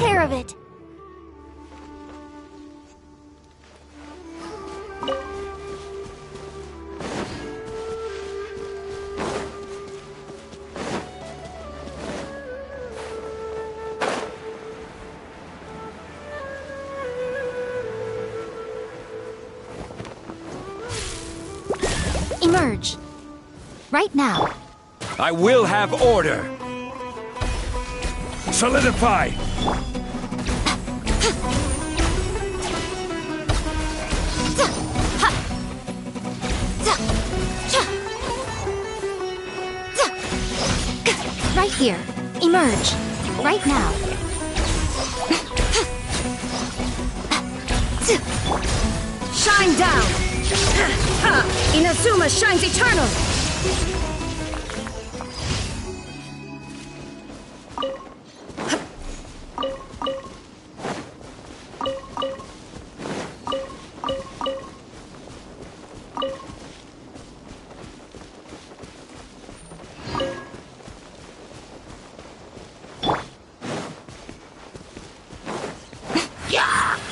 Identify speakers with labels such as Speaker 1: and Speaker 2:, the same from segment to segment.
Speaker 1: care of it. Emerge. Right now.
Speaker 2: I will have order. Solidify.
Speaker 1: Right here. Emerge. Right now.
Speaker 3: Shine down! Inazuma shines eternal!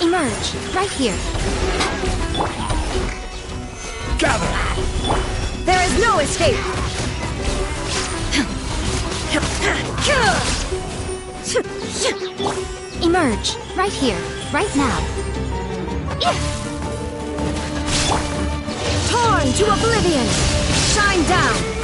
Speaker 1: Emerge. Right here.
Speaker 2: Gather!
Speaker 3: There is no escape!
Speaker 1: Emerge. Right here. Right now.
Speaker 3: Torn to oblivion! Shine down!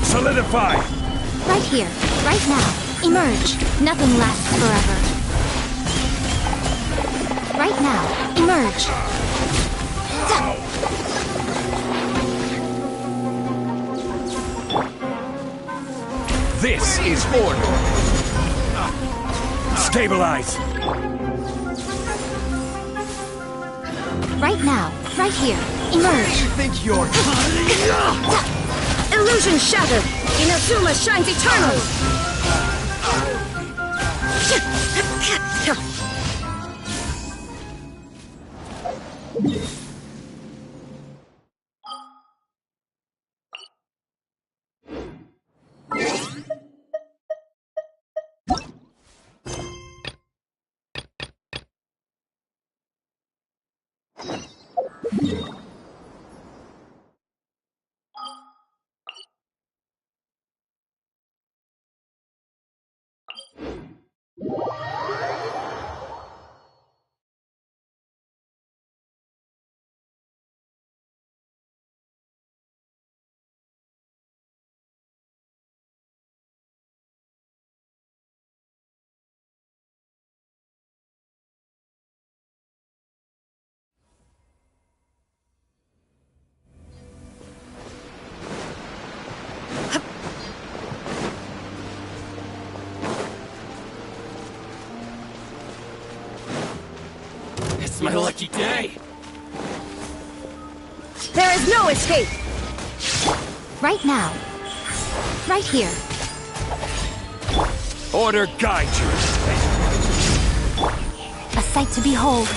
Speaker 2: Solidify!
Speaker 1: Right here. Right now. Emerge. Nothing lasts forever. Right now. Emerge.
Speaker 2: This is order. Stabilize.
Speaker 1: Right now. Right here. Emerge.
Speaker 2: You think you're...
Speaker 3: Illusion shattered! Inazuma shines eternal!
Speaker 2: day!
Speaker 3: There is no escape!
Speaker 1: Right now. Right here.
Speaker 2: Order guide you!
Speaker 1: A sight to behold.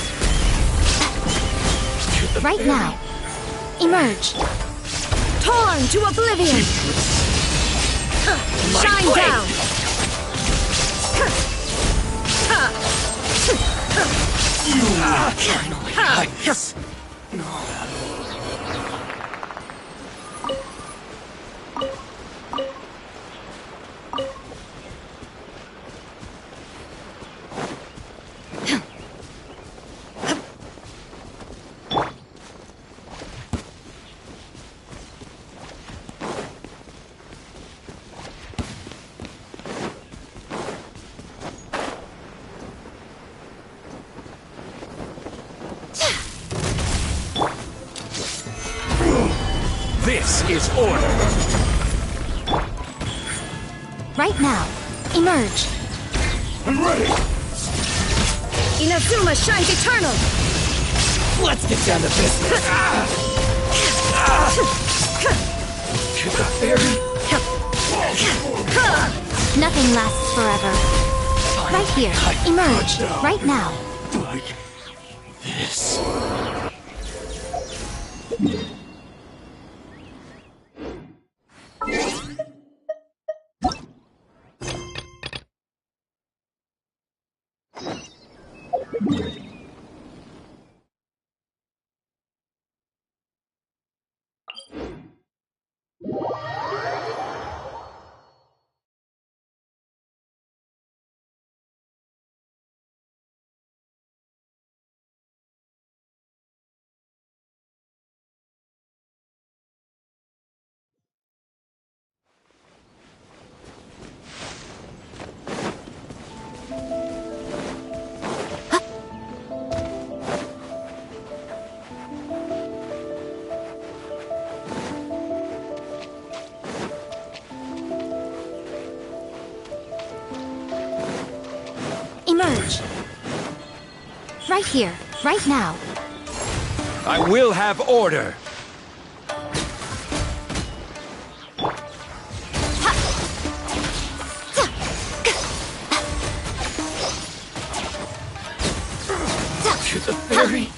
Speaker 1: Right now. Emerge.
Speaker 3: Torn to oblivion!
Speaker 2: My
Speaker 3: Shine
Speaker 2: blade!
Speaker 3: down!
Speaker 2: Yes! This is order!
Speaker 1: Right now. Emerge.
Speaker 2: I'm ready!
Speaker 3: Inazuma shines eternal!
Speaker 2: Let's get down to business! To the fairy!
Speaker 1: Nothing lasts forever. Right here. Emerge. Right now.
Speaker 2: Like this.
Speaker 1: Emerge. Right here. Right now.
Speaker 2: I will have order! To the fairy!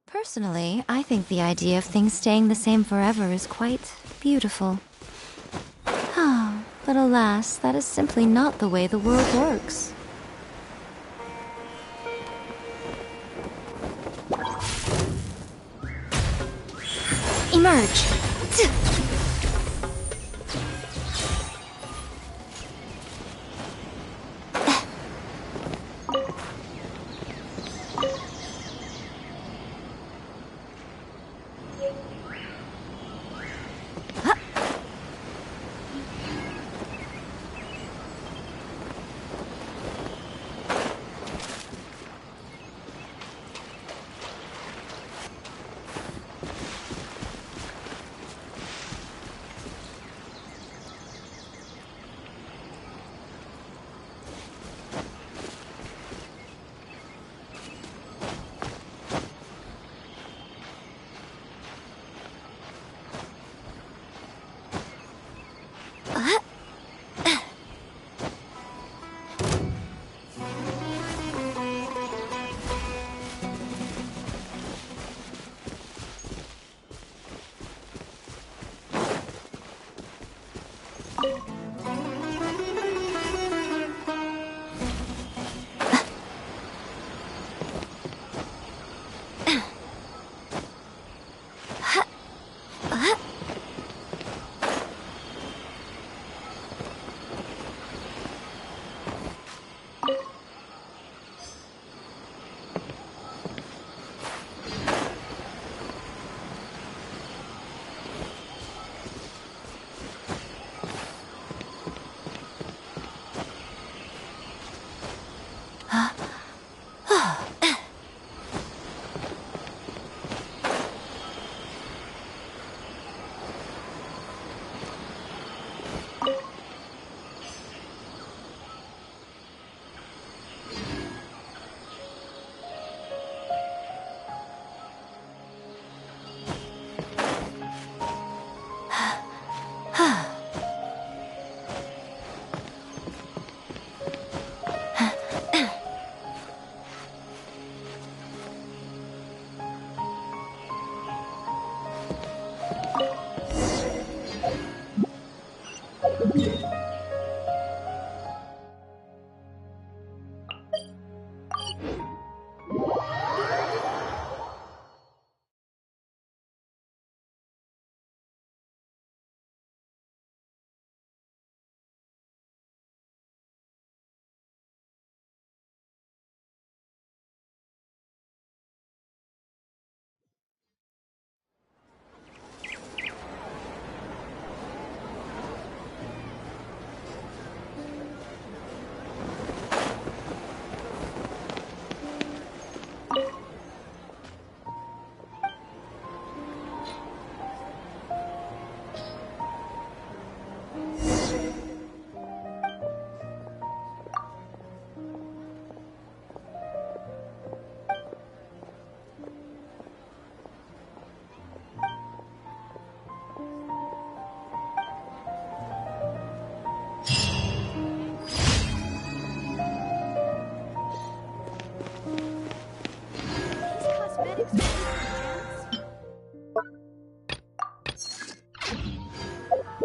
Speaker 1: Personally, I think the idea of things staying the same forever is quite beautiful. Oh, but alas, that is simply not the way the world works. Emerge!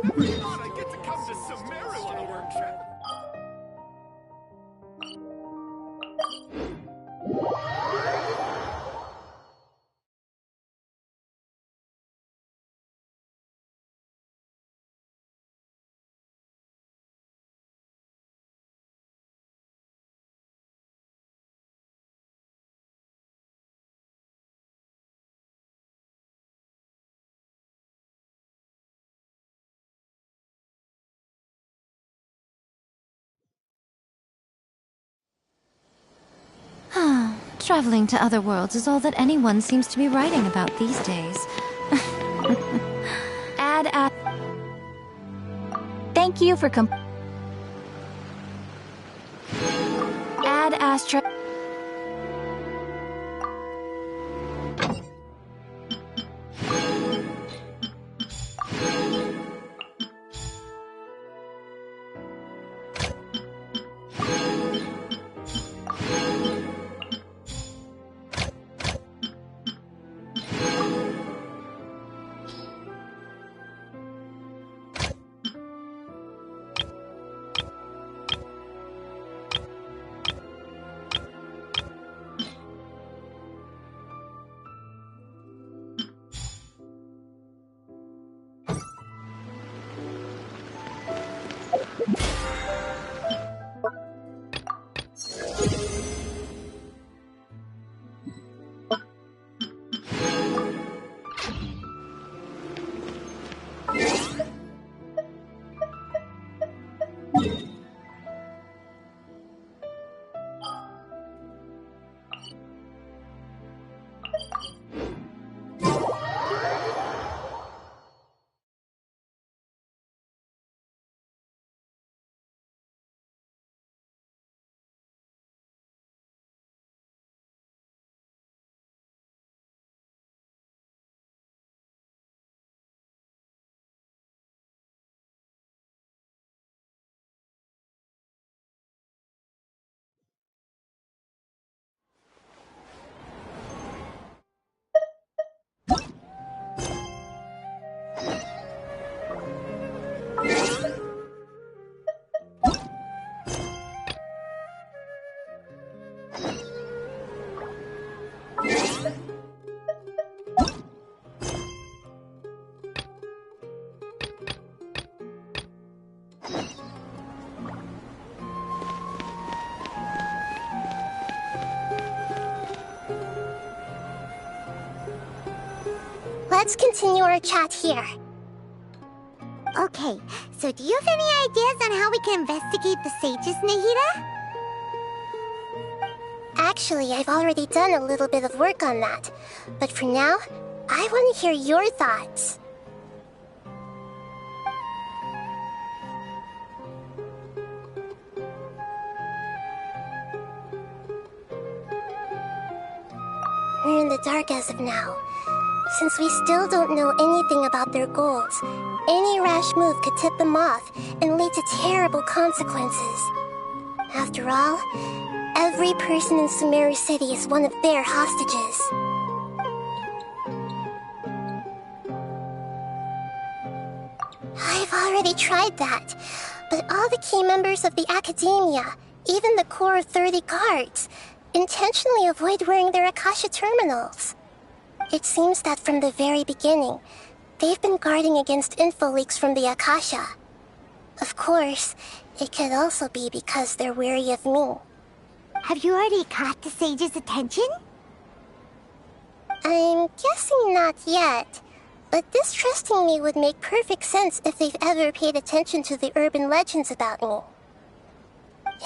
Speaker 2: Never thought I'd get to come to Sumeru on a work trip.
Speaker 1: Traveling to other worlds is all that anyone seems to be writing about these days. Thank you for Astra...
Speaker 4: Let's continue our chat here. Okay, so do you have any ideas on how we can investigate the sages, Nahida? Actually, I've already done a little bit of work on that. But for now, I want to hear your thoughts. We're in the dark as of now. Since we still don't know anything about their goals, any rash move could tip them off and lead to terrible consequences. After all, every person in Sumeru City is one of their hostages. I've already tried that, but all the key members of the Academia, even the core of 30 guards, intentionally avoid wearing their Akasha terminals. It seems that from the very beginning, they've been guarding against info leaks from the Akasha. Of course, it could also be because they're wary of me. Have you already caught the sage's attention? I'm guessing not yet, but distrusting me would make perfect sense if they've ever paid attention to the urban legends about me.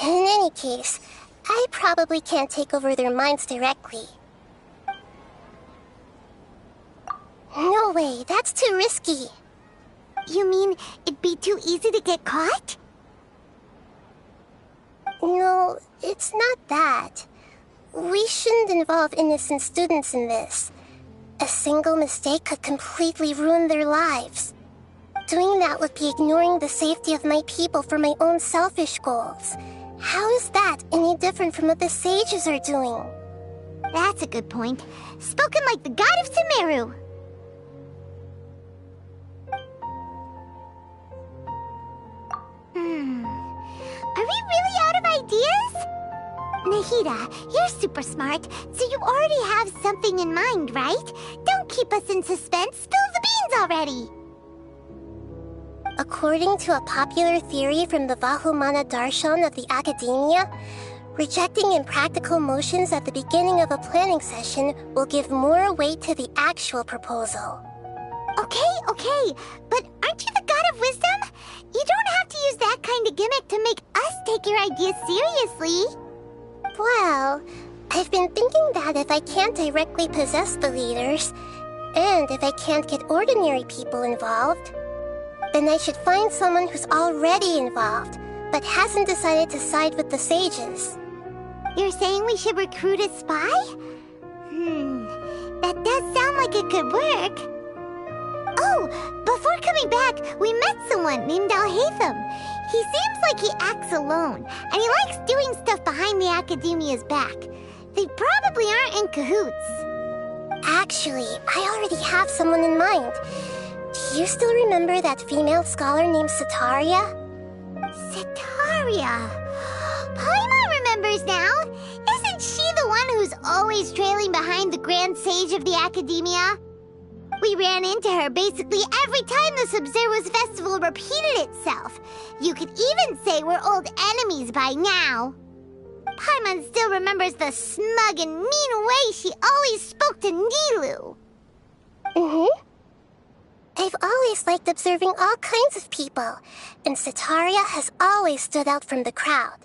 Speaker 4: In any case, I probably can't take over their minds directly. No way, that's too risky. You mean it'd be too easy to get caught? No, it's not that. We shouldn't involve innocent students in this. A single mistake could completely ruin their lives. Doing that would be ignoring the safety of my people for my own selfish goals. How is that any different from what the sages are doing? That's a good point. Spoken like the god of Sumeru. Are we really out of ideas? Nahida, you're super smart, so you already have something in mind, right? Don't keep us in suspense. Spill the beans already! According to a popular theory from the Vahumana Darshan of the Academia, rejecting impractical motions at the beginning of a planning session will give more weight to the actual proposal. Okay, but aren't you the god of wisdom? You don't have to use that kind of gimmick to make us take your ideas seriously. Well, I've been thinking that if I can't directly possess the leaders, and if I can't get ordinary people involved, then I should find someone who's already involved, but hasn't decided to side with the sages.
Speaker 5: You're saying we should recruit a spy? That does sound like it could work. Oh, before coming back, we met someone named Alhaitham. He seems like he acts alone, and he likes doing stuff behind the Academia's back. They probably aren't in cahoots.
Speaker 4: Actually, I already have someone in mind. Do you still remember that female scholar named Setaria?
Speaker 5: Setaria. Paimon remembers now. Isn't she the one who's always trailing behind the Grand Sage of the Academia? We ran into her basically every time the Sumeru festival repeated itself. You could even say we're old enemies by now. Paimon still remembers the smug and mean way she always spoke to Nilou.
Speaker 4: I've always liked observing all kinds of people, and Setaria has always stood out from the crowd.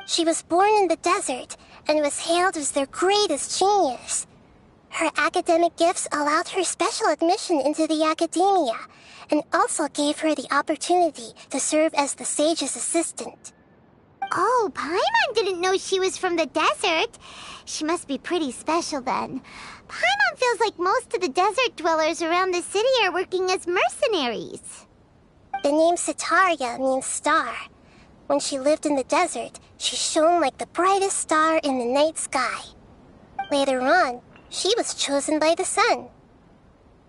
Speaker 4: She was born in the desert and was hailed as their greatest genius. Her academic gifts allowed her special admission into the academia, and also gave her the opportunity to serve as the sage's assistant.
Speaker 5: Oh, Paimon didn't know she was from the desert. She must be pretty special then. Paimon feels like most of the desert dwellers around the city are working as mercenaries.
Speaker 4: The name Setaria means star. When she lived in the desert, she shone like the brightest star in the night sky. Later on, she was chosen by the sun.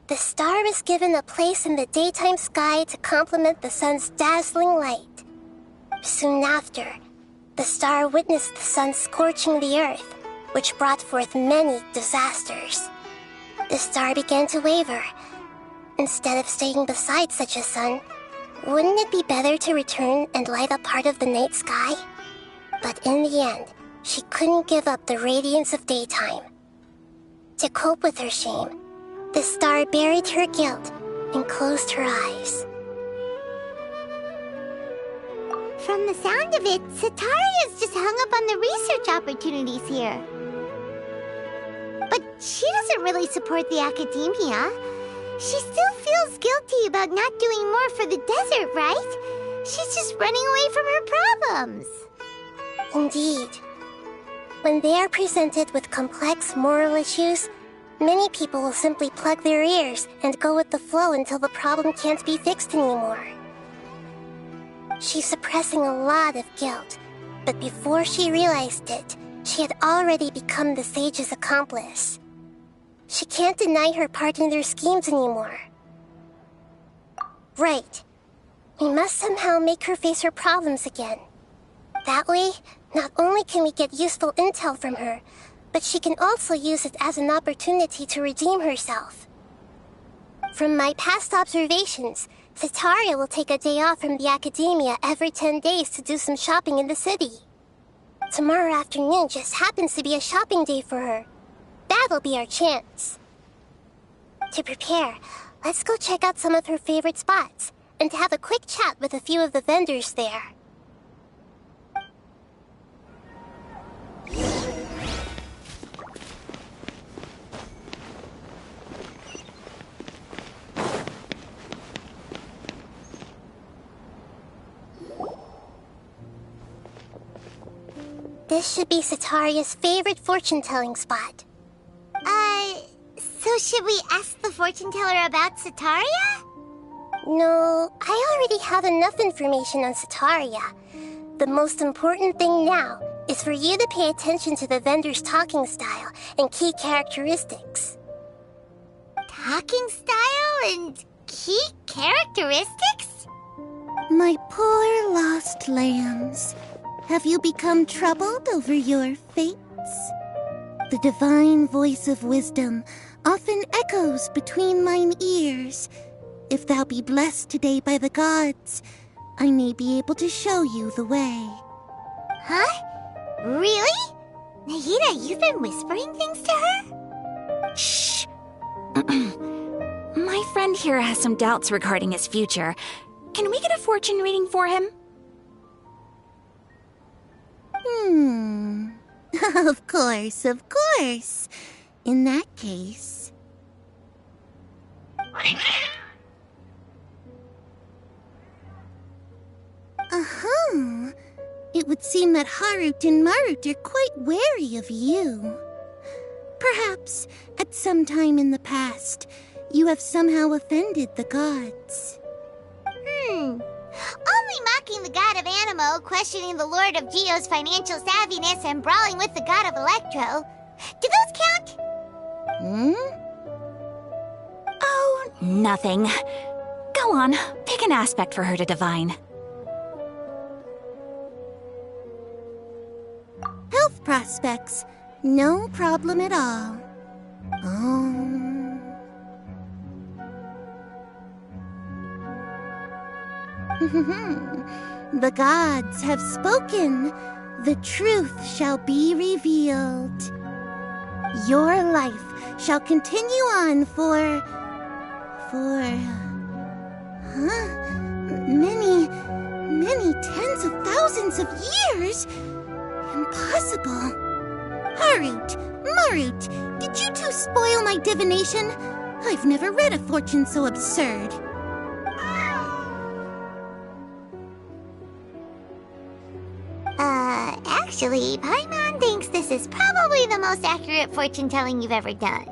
Speaker 4: The star was given a place in the daytime sky to complement the sun's dazzling light. Soon after, the star witnessed the sun scorching the earth, which brought forth many disasters. The star began to waver. Instead of staying beside such a sun, wouldn't it be better to return and light up part of the night sky? But in the end, she couldn't give up the radiance of daytime. To cope with her shame, the star buried her guilt and closed her eyes.
Speaker 5: From the sound of it, Setaria's just hung up on the research opportunities here. But she doesn't really support the academia. She still feels guilty about not doing more for the desert, right? She's just running away from her problems.
Speaker 4: Indeed. When they are presented with complex moral issues, many people will simply plug their ears and go with the flow until the problem can't be fixed anymore. She's suppressing a lot of guilt, but before she realized it, she had already become the sage's accomplice. She can't deny her part in their schemes anymore. Right. We must somehow make her face her problems again. That way, not only can we get useful intel from her, but she can also use it as an opportunity to redeem herself. From my past observations, Setaria will take a day off from the academia every 10 days to do some shopping in the city. Tomorrow afternoon just happens to be a shopping day for her. That'll be our chance. To prepare, let's go check out some of her favorite spots, and have a quick chat with a few of the vendors there. This should be Setaria's favorite fortune-telling spot.
Speaker 5: So should we ask the fortune teller about Setaria?
Speaker 4: No, I already have enough information on Setaria. The most important thing now is for you to pay attention to the vendor's talking style and key characteristics.
Speaker 5: Talking style and key characteristics?
Speaker 6: My poor lost lambs. Have you become troubled over your fates? The divine voice of wisdom often echoes between mine ears. If thou be blessed today by the gods, I may be able to show you the way.
Speaker 5: Huh? Really? Nahida, you've been whispering things to her?
Speaker 7: Shh! My friend here has some doubts regarding his future. Can we get a fortune reading for him?
Speaker 6: Of course, of course. In that case... It would seem that Harut and Marut are quite wary of you. Perhaps, at some time in the past, you have somehow offended the gods.
Speaker 5: Only mocking the god of Animo, questioning the lord of Geo's financial savviness, and brawling with the god of Electro. Do those count?
Speaker 7: Oh, nothing. Go on, pick an aspect for her to divine.
Speaker 6: Health prospects. No problem at all. The gods have spoken. The truth shall be revealed. Your life shall continue on for many tens of thousands of years? Impossible. Harut, Marut, did you two spoil my divination? I've never read a fortune so absurd.
Speaker 5: Actually, Paimon thinks this is probably the most accurate fortune-telling you've ever done.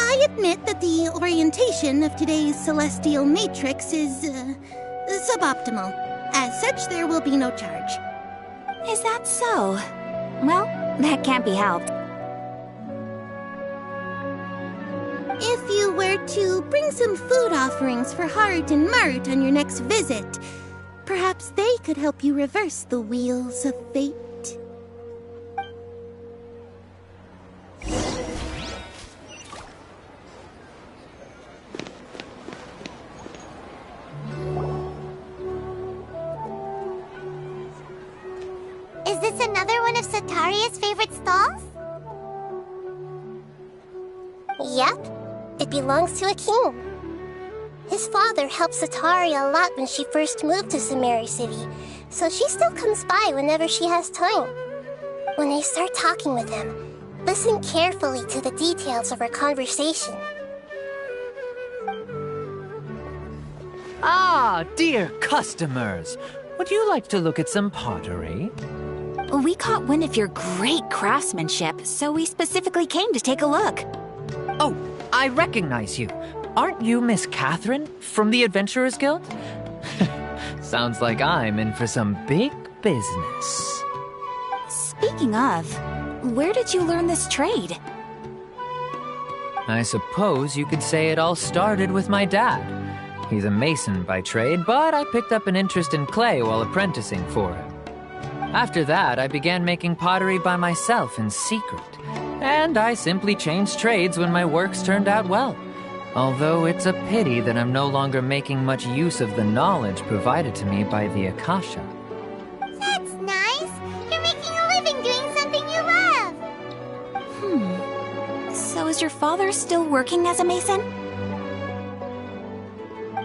Speaker 6: I admit that the orientation of today's celestial matrix is, suboptimal. As such, there will be no charge.
Speaker 7: Is that so? Well, that can't be helped.
Speaker 6: If you were to bring some food offerings for Harut and Marut on your next visit, perhaps they could help you reverse the wheels of fate.
Speaker 5: Is this another one of Sataria's favorite stalls?
Speaker 4: Yep. It belongs to a king. His father helped Sataria a lot when she first moved to Sumeru City, so she still comes by whenever she has time. When I start talking with him, listen carefully to the details of our conversation.
Speaker 8: Ah, dear customers! Would you like to look at some pottery?
Speaker 7: We caught wind of your great craftsmanship, so we specifically came to take a look.
Speaker 8: Oh, I recognize you. Aren't you Miss Catherine from the Adventurers Guild? Sounds like I'm in for some big business.
Speaker 7: Speaking of, where did you learn this trade?
Speaker 8: I suppose you could say it all started with my dad. He's a mason by trade, but I picked up an interest in clay while apprenticing for him. After that, I began making pottery by myself in secret, and I simply changed trades when my works turned out well. Although it's a pity that I'm no longer making much use of the knowledge provided to me by the Akasha.
Speaker 5: That's nice. You're making a living doing something you love.
Speaker 7: So is your father still working as a mason?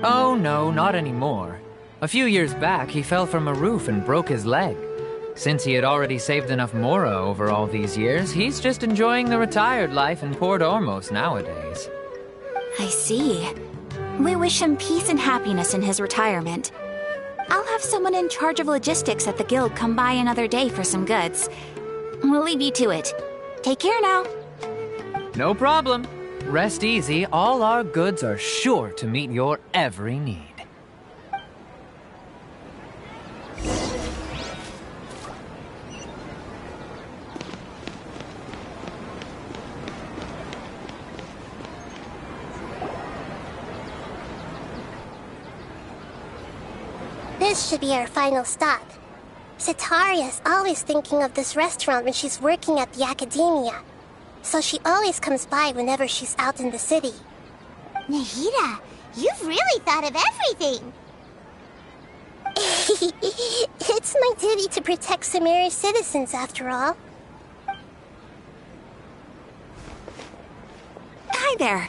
Speaker 8: Oh no, not anymore. A few years back, he fell from a roof and broke his leg. Since he had already saved enough Mora over all these years, he's just enjoying the retired life in Port Ormos nowadays.
Speaker 7: I see. We wish him peace and happiness in his retirement. I'll have someone in charge of logistics at the guild come by another day for some goods. We'll leave you to it. Take care now.
Speaker 8: No problem. Rest easy, all our goods are sure to meet your every need.
Speaker 4: This should be our final stop. Sataria's always thinking of this restaurant when she's working at the academia, so she always comes by whenever she's out in the city.
Speaker 5: Nahida, you've really thought of everything.
Speaker 4: It's my duty to protect Sumeru's citizens, after all.
Speaker 7: Hi there.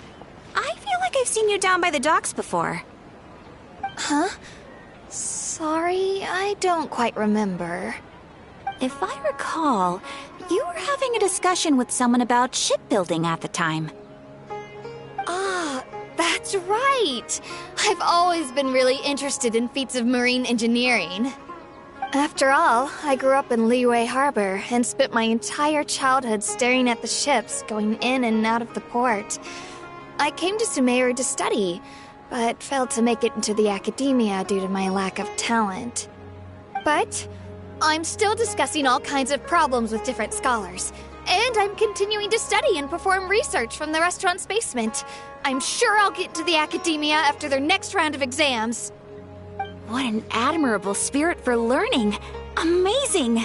Speaker 7: I feel like I've seen you down by the docks before.
Speaker 1: Huh? Sorry, I don't quite remember.
Speaker 7: If I recall, you were having a discussion with someone about shipbuilding at the time.
Speaker 1: Ah, that's
Speaker 9: That's right! I've always been really interested in feats of marine engineering. After all, I grew up in Liyue Harbor and spent my entire childhood staring at the ships going in and out of the port. I came to Sumeru to study, but failed to make it into the academia due to my lack of talent. But I'm still discussing all kinds of problems with different scholars, and I'm continuing to study and perform research from the restaurant's basement. I'm sure I'll get to the academia after their next round of exams.
Speaker 7: What an admirable spirit for learning! Amazing!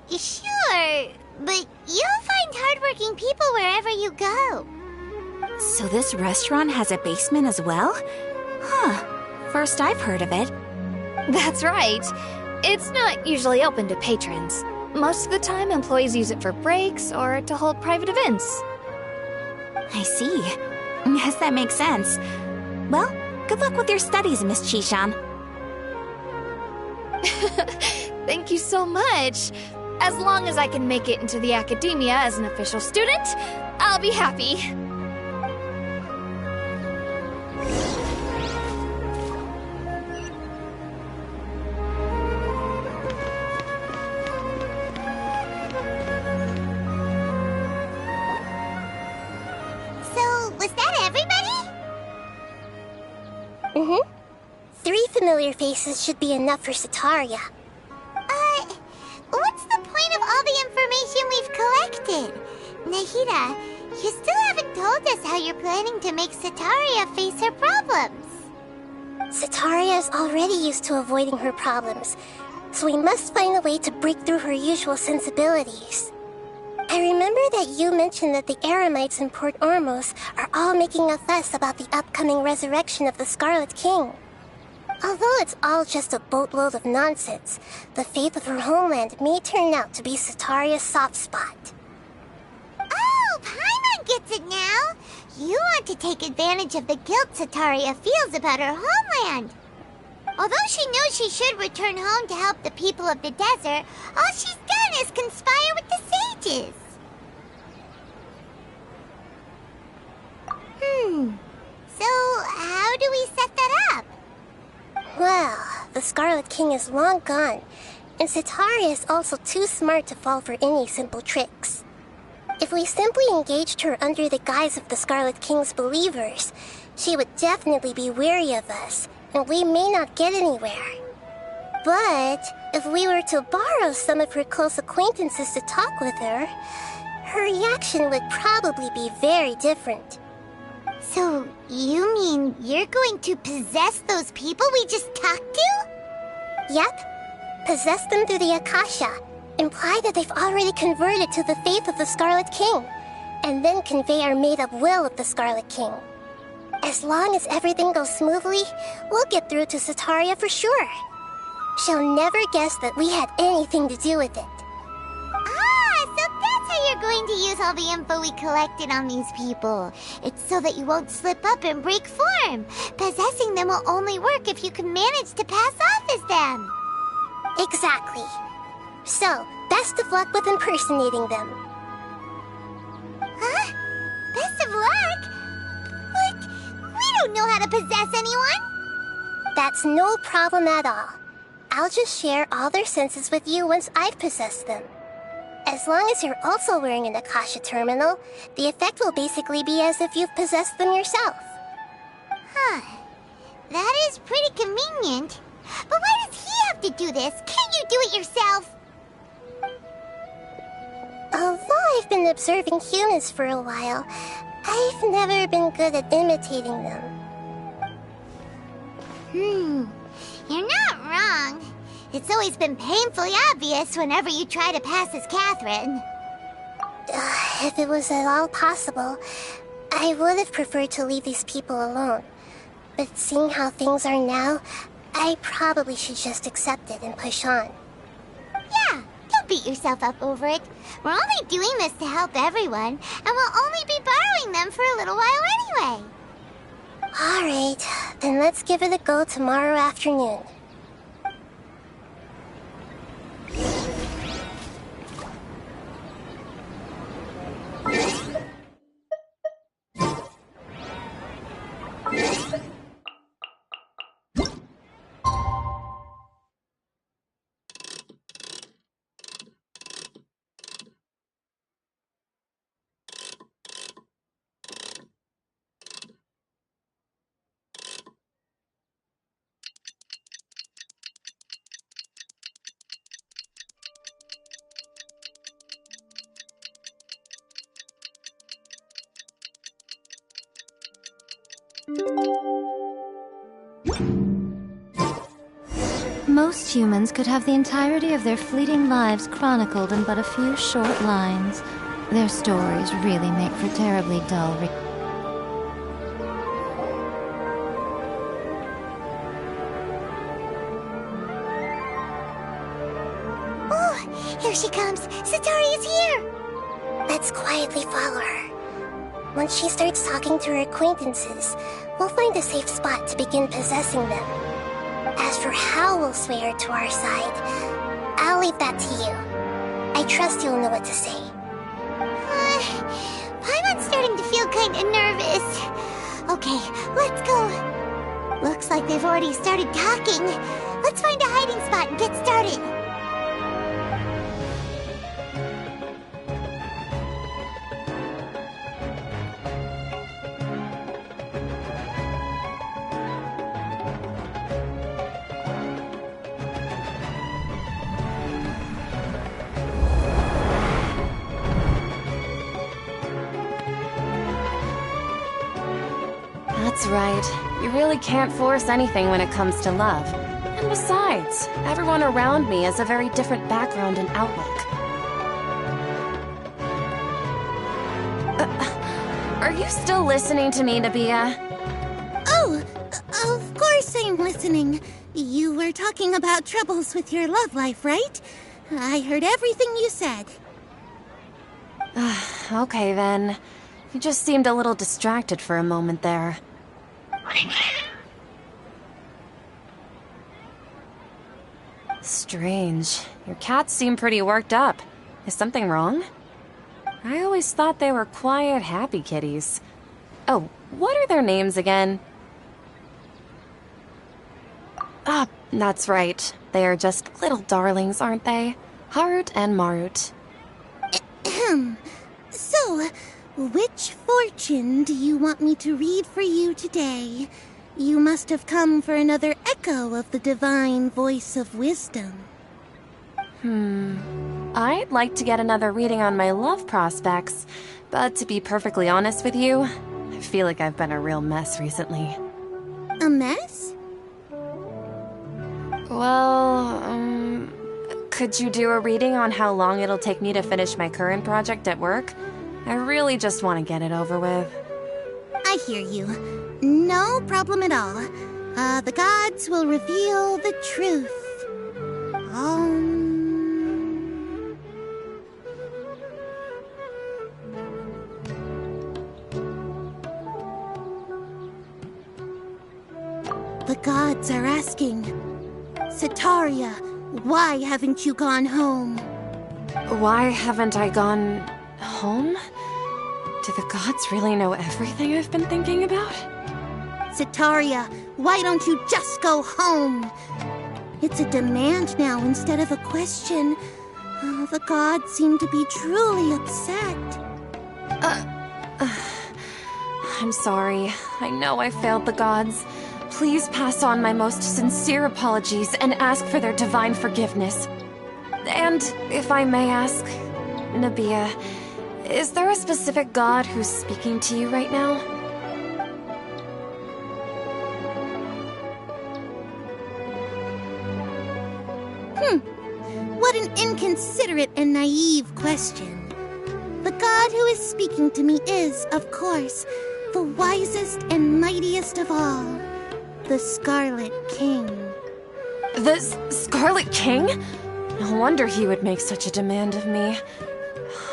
Speaker 5: Sure, but you'll find hardworking people wherever you go.
Speaker 7: So this restaurant has a basement as well? Huh. First I've heard of it.
Speaker 9: That's right. It's not usually open to patrons. Most of the time, employees use it for breaks or to hold private events.
Speaker 7: I see. Yes, that makes sense. Well, good luck with your studies, Miss Chishan.
Speaker 9: Thank you so much. As long as I can make it into the academia as an official student, I'll be happy.
Speaker 5: So, was that everybody?
Speaker 4: Mm-hmm. 3 familiar faces should be enough for Sataria.
Speaker 5: What's the point of all the information we've collected? Nahida, you still haven't told us how you're planning to make Sataria face her problems.
Speaker 4: Sataria is already used to avoiding her problems, so we must find a way to break through her usual sensibilities. I remember that you mentioned that the Eremites in Port Ormos are all making a fuss about the upcoming resurrection of the Scarlet King. Although it's all just a boatload of nonsense, the fate of her homeland may turn out to be Sataria's soft spot.
Speaker 5: Oh, Paimon gets it now! You want to take advantage of the guilt Sataria feels about her homeland. Although she knows she should return home to help the people of the desert, all she's done is conspire with the sages. So how do we set that up?
Speaker 4: Well, the Scarlet King is long gone, and Sataria is also too smart to fall for any simple tricks. If we simply engaged her under the guise of the Scarlet King's believers, she would definitely be wary of us, and we may not get anywhere. But if we were to borrow some of her close acquaintances to talk with her, her reaction would probably be very different.
Speaker 5: So, you mean you're going to possess those people we just talked to?
Speaker 4: Yep. Possess them through the Akasha. Imply that they've already converted to the faith of the Scarlet King, and then convey our made-up will of the Scarlet King. As long as everything goes smoothly, we'll get through to Sataria for sure. She'll never guess that we had anything to do with it.
Speaker 5: So that's how you're going to use all the info we collected on these people. It's so that you won't slip up and break form. Possessing them will only work if you can manage to pass off as them.
Speaker 4: Exactly. So, best of luck with impersonating them.
Speaker 5: Huh? Best of luck? But we don't know how to possess anyone.
Speaker 4: That's no problem at all. I'll just share all their senses with you once I've possessed them. As long as you're also wearing an Akasha terminal, the effect will basically be as if you've possessed them yourself.
Speaker 5: Huh. That is pretty convenient. But why does he have to do this? Can't you do it yourself?
Speaker 4: Although I've been observing humans for a while, I've never been good at imitating them.
Speaker 5: You're not wrong. It's always been painfully obvious whenever you try to pass as Catherine.
Speaker 4: If it was at all possible, I would have preferred to leave these people alone. But seeing how things are now, I probably should just accept it and push on.
Speaker 5: Yeah, don't beat yourself up over it. We're only doing this to help everyone, and we'll only be borrowing them for a little while anyway.
Speaker 4: Alright, then let's give it a go tomorrow afternoon.
Speaker 1: Most humans could have the entirety of their fleeting lives chronicled in but a few short lines. Their stories really make for terribly dull
Speaker 5: Oh, here she comes. Satori is here.
Speaker 4: Let's quietly follow her. Once she starts talking to her acquaintances, we'll find a safe spot to begin possessing them. As for how we'll sway her to our side, I'll leave that to you. I trust you'll know what to say.
Speaker 5: Paimon's starting to feel kinda nervous. Okay, let's go. Looks like they've already started talking. Let's find a hiding spot and get started.
Speaker 10: That's right. You really can't force anything when it comes to love. And besides, everyone around me has a very different background and outlook. Are you still listening to me, Nahida?
Speaker 6: Oh, of course I'm listening. You were talking about troubles with your love life, right? I heard everything you said.
Speaker 10: Okay then. You just seemed a little distracted for a moment there. Strange. Your cats seem pretty worked up. Is something wrong? I always thought they were quiet, happy kitties. Oh, what are their names again? Ah, that's right. They are just little darlings, aren't they? Harut and Marut.
Speaker 6: Ahem. So, which fortune do you want me to read for you today? You must have come for another echo of the divine voice of wisdom.
Speaker 10: I'd like to get another reading on my love prospects, but to be perfectly honest with you, I feel like I've been a real mess recently.
Speaker 6: A mess?
Speaker 10: Well, could you do a reading on how long it'll take me to finish my current project at work? I really just want to get it over with.
Speaker 6: I hear you. No problem at all. The gods will reveal the truth. The gods are asking, Sataria, why haven't you gone home?
Speaker 10: Why haven't I gone home? Do the gods really know everything I've been thinking about?
Speaker 6: Sataria, why don't you just go home? It's a demand now instead of a question. The gods seem to be truly upset.
Speaker 10: I'm sorry. I know I failed the gods. Please pass on my most sincere apologies and ask for their divine forgiveness. And if I may ask, Nahida, is there a specific god who's speaking to you right now?
Speaker 6: What an inconsiderate and naive question. The god who is speaking to me is, of course, the wisest and mightiest of all, the Scarlet King.
Speaker 10: The Scarlet King? No wonder he would make such a demand of me.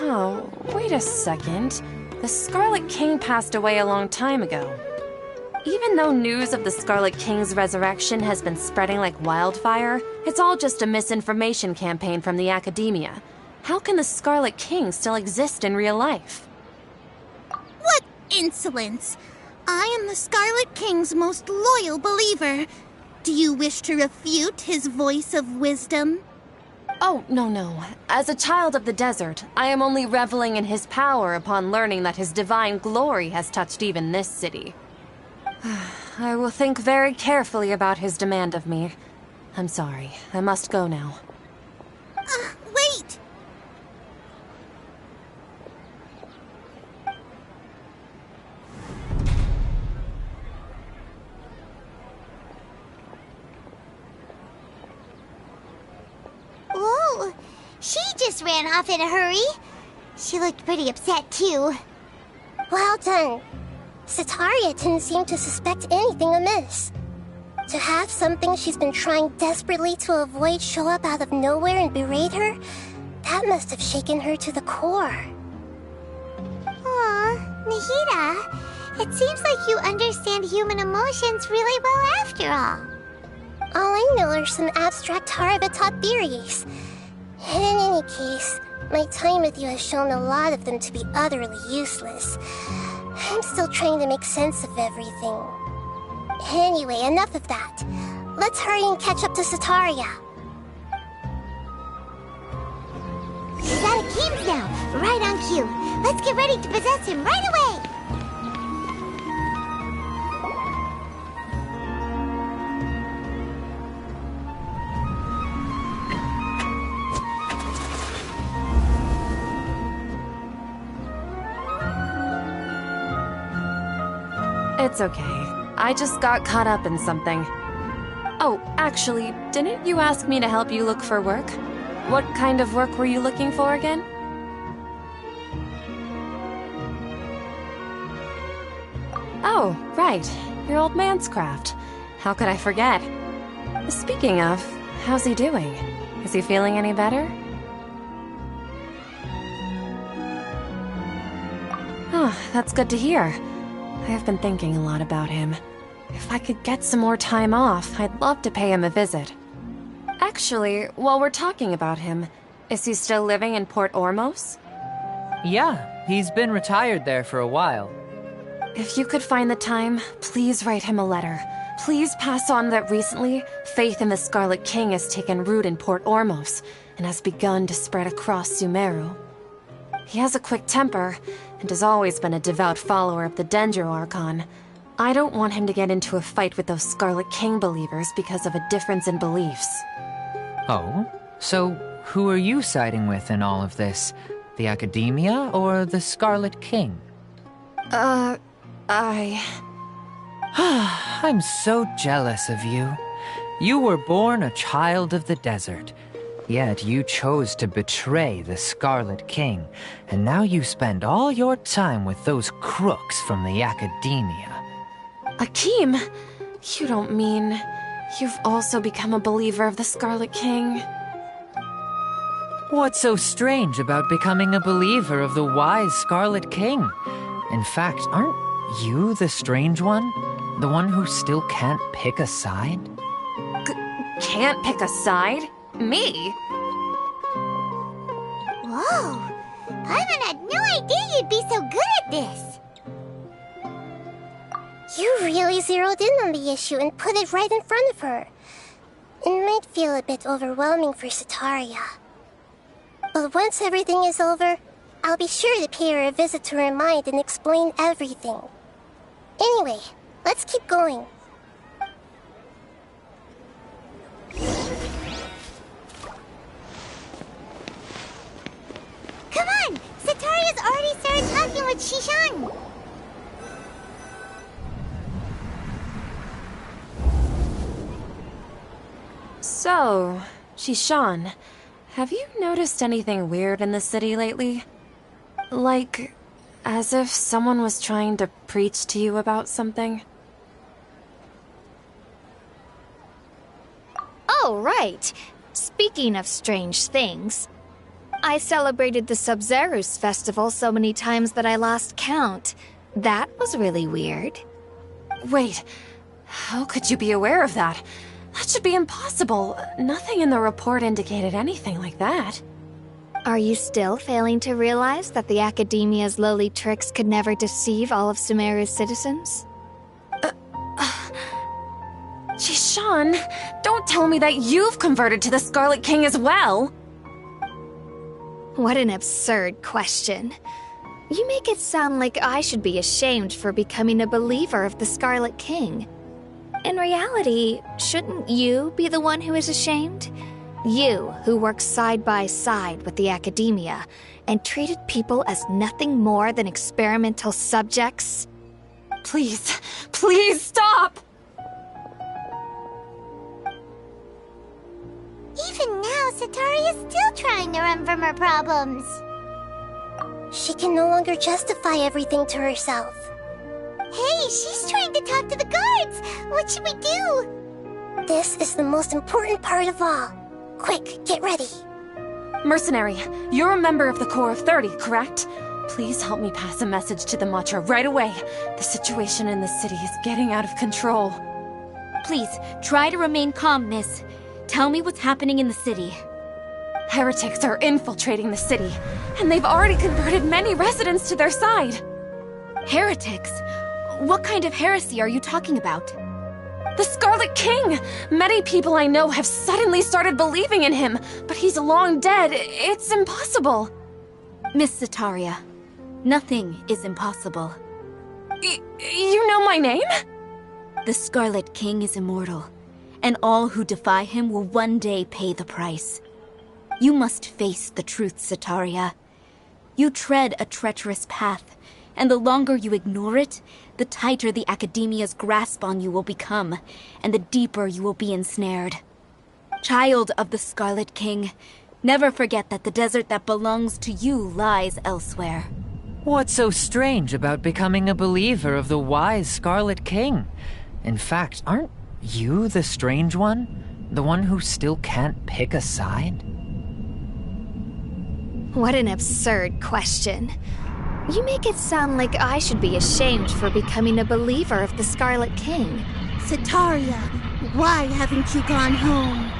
Speaker 10: Oh, wait a second. The Scarlet King passed away a long time ago. Even though news of the Scarlet King's resurrection has been spreading like wildfire, it's all just a misinformation campaign from the academia. How can the Scarlet King still exist in real life?
Speaker 6: What insolence! I am the Scarlet King's most loyal believer. Do you wish to refute his voice of wisdom?
Speaker 10: Oh, no. As a child of the desert, I am only reveling in his power upon learning that his divine glory has touched even this city. I will think very carefully about his demand of me. I'm sorry. I must go now.
Speaker 6: Wait!
Speaker 5: She just ran off in a hurry. She looked pretty upset, too.
Speaker 4: Well done. Sataria didn't seem to suspect anything amiss. To have something she's been trying desperately to avoid show up out of nowhere and berate her, that must have shaken her to the core.
Speaker 5: Aw, Nahida, it seems like you understand human emotions really well after all.
Speaker 4: All I know are some abstract Harabatop theories. And in any case, my time with you has shown a lot of them to be utterly useless. I'm still trying to make sense of everything. Anyway, enough of that. Let's hurry and catch up to Sataria.
Speaker 5: He's out of Keem's now, right on cue. Let's get ready to possess him right away!
Speaker 10: It's okay. I just got caught up in something. Oh, actually, didn't you ask me to help you look for work? What kind of work were you looking for again? Oh, right. Your old man's craft. How could I forget? Speaking of, how's he doing? Is he feeling any better? Oh, that's good to hear. I have been thinking a lot about him. If I could get some more time off, I'd love to pay him a visit. Actually, while we're talking about him, is he still living in Port Ormos?
Speaker 8: Yeah, he's been retired there for a while.
Speaker 10: If you could find the time, please write him a letter. Please pass on that recently, faith in the Scarlet King has taken root in Port Ormos and has begun to spread across Sumeru. He has a quick temper and has always been a devout follower of the Dendro Archon. I don't want him to get into a fight with those Scarlet King believers because of a difference in beliefs.
Speaker 8: Oh? So, who are you siding with in all of this? The Academia or the Scarlet King? I'm so jealous of you. You were born a child of the desert. Yet you chose to betray the Scarlet King, and now you spend all your time with those crooks from the Academia.
Speaker 10: Akeem, you don't mean you've also become a believer of the Scarlet King?
Speaker 8: What's so strange about becoming a believer of the wise Scarlet King? In fact, aren't you the strange one? The one who still can't pick a side?
Speaker 10: Can't pick a side? Me?
Speaker 5: Whoa! Paimon had no idea you'd be so good at this!
Speaker 4: You really zeroed in on the issue and put it right in front of her. It might feel a bit overwhelming for Sataria. But once everything is over, I'll be sure to pay her a visit to her mind and explain everything. Anyway, let's keep going.
Speaker 5: Come on! Sataria's already started talking with Shishan!
Speaker 10: So, Shishan, have you noticed anything weird in the city lately? Like, as if someone was trying to preach to you about something?
Speaker 9: Oh, right. Speaking of strange things, I celebrated the Sub-Zerus festival so many times that I lost count. That was really weird.
Speaker 10: Wait, how could you be aware of that? That should be impossible. Nothing in the report indicated anything like that.
Speaker 9: Are you still failing to realize that the Academia's lowly tricks could never deceive all of Sumeru's citizens?
Speaker 10: Shishan, don't tell me that you've converted to the Scarlet King as well!
Speaker 9: What an absurd question. You make it sound like I should be ashamed for becoming a believer of the Scarlet King. In reality, shouldn't you be the one who is ashamed? You, who worked side by side with the Academia and treated people as nothing more than experimental subjects?
Speaker 10: Please, please stop!
Speaker 5: Even now, how Sataria's still trying to run from her problems.
Speaker 4: She can no longer justify everything to herself.
Speaker 5: Hey, she's trying to talk to the guards! What should we do?
Speaker 4: This is the most important part of all. Quick, get ready.
Speaker 10: Mercenary, you're a member of the Corps of 30, correct? Please help me pass a message to the Matcha right away. The situation in the city is getting out of control.
Speaker 7: Please, try to remain calm, miss. Tell me what's happening in the city.
Speaker 10: Heretics are infiltrating the city, and they've already converted many residents to their side.
Speaker 7: Heretics? What kind of heresy are you talking about?
Speaker 10: The Scarlet King! Many people I know have suddenly started believing in him, but he's long dead. It's impossible.
Speaker 7: Miss Sataria, nothing is impossible.
Speaker 10: You know my name?
Speaker 7: The Scarlet King is immortal, and all who defy him will one day pay the price. You must face the truth, Sataria. You tread a treacherous path, and the longer you ignore it, the tighter the Academia's grasp on you will become, and the deeper you will be ensnared. Child of the Scarlet King, never forget that the desert that belongs to you lies elsewhere.
Speaker 8: What's so strange about becoming a believer of the wise Scarlet King? In fact, aren't you the strange one? The one who still can't pick a side?
Speaker 9: What an absurd question. You make it sound like I should be ashamed for becoming a believer of the Scarlet King.
Speaker 6: Sataria, why haven't you gone home?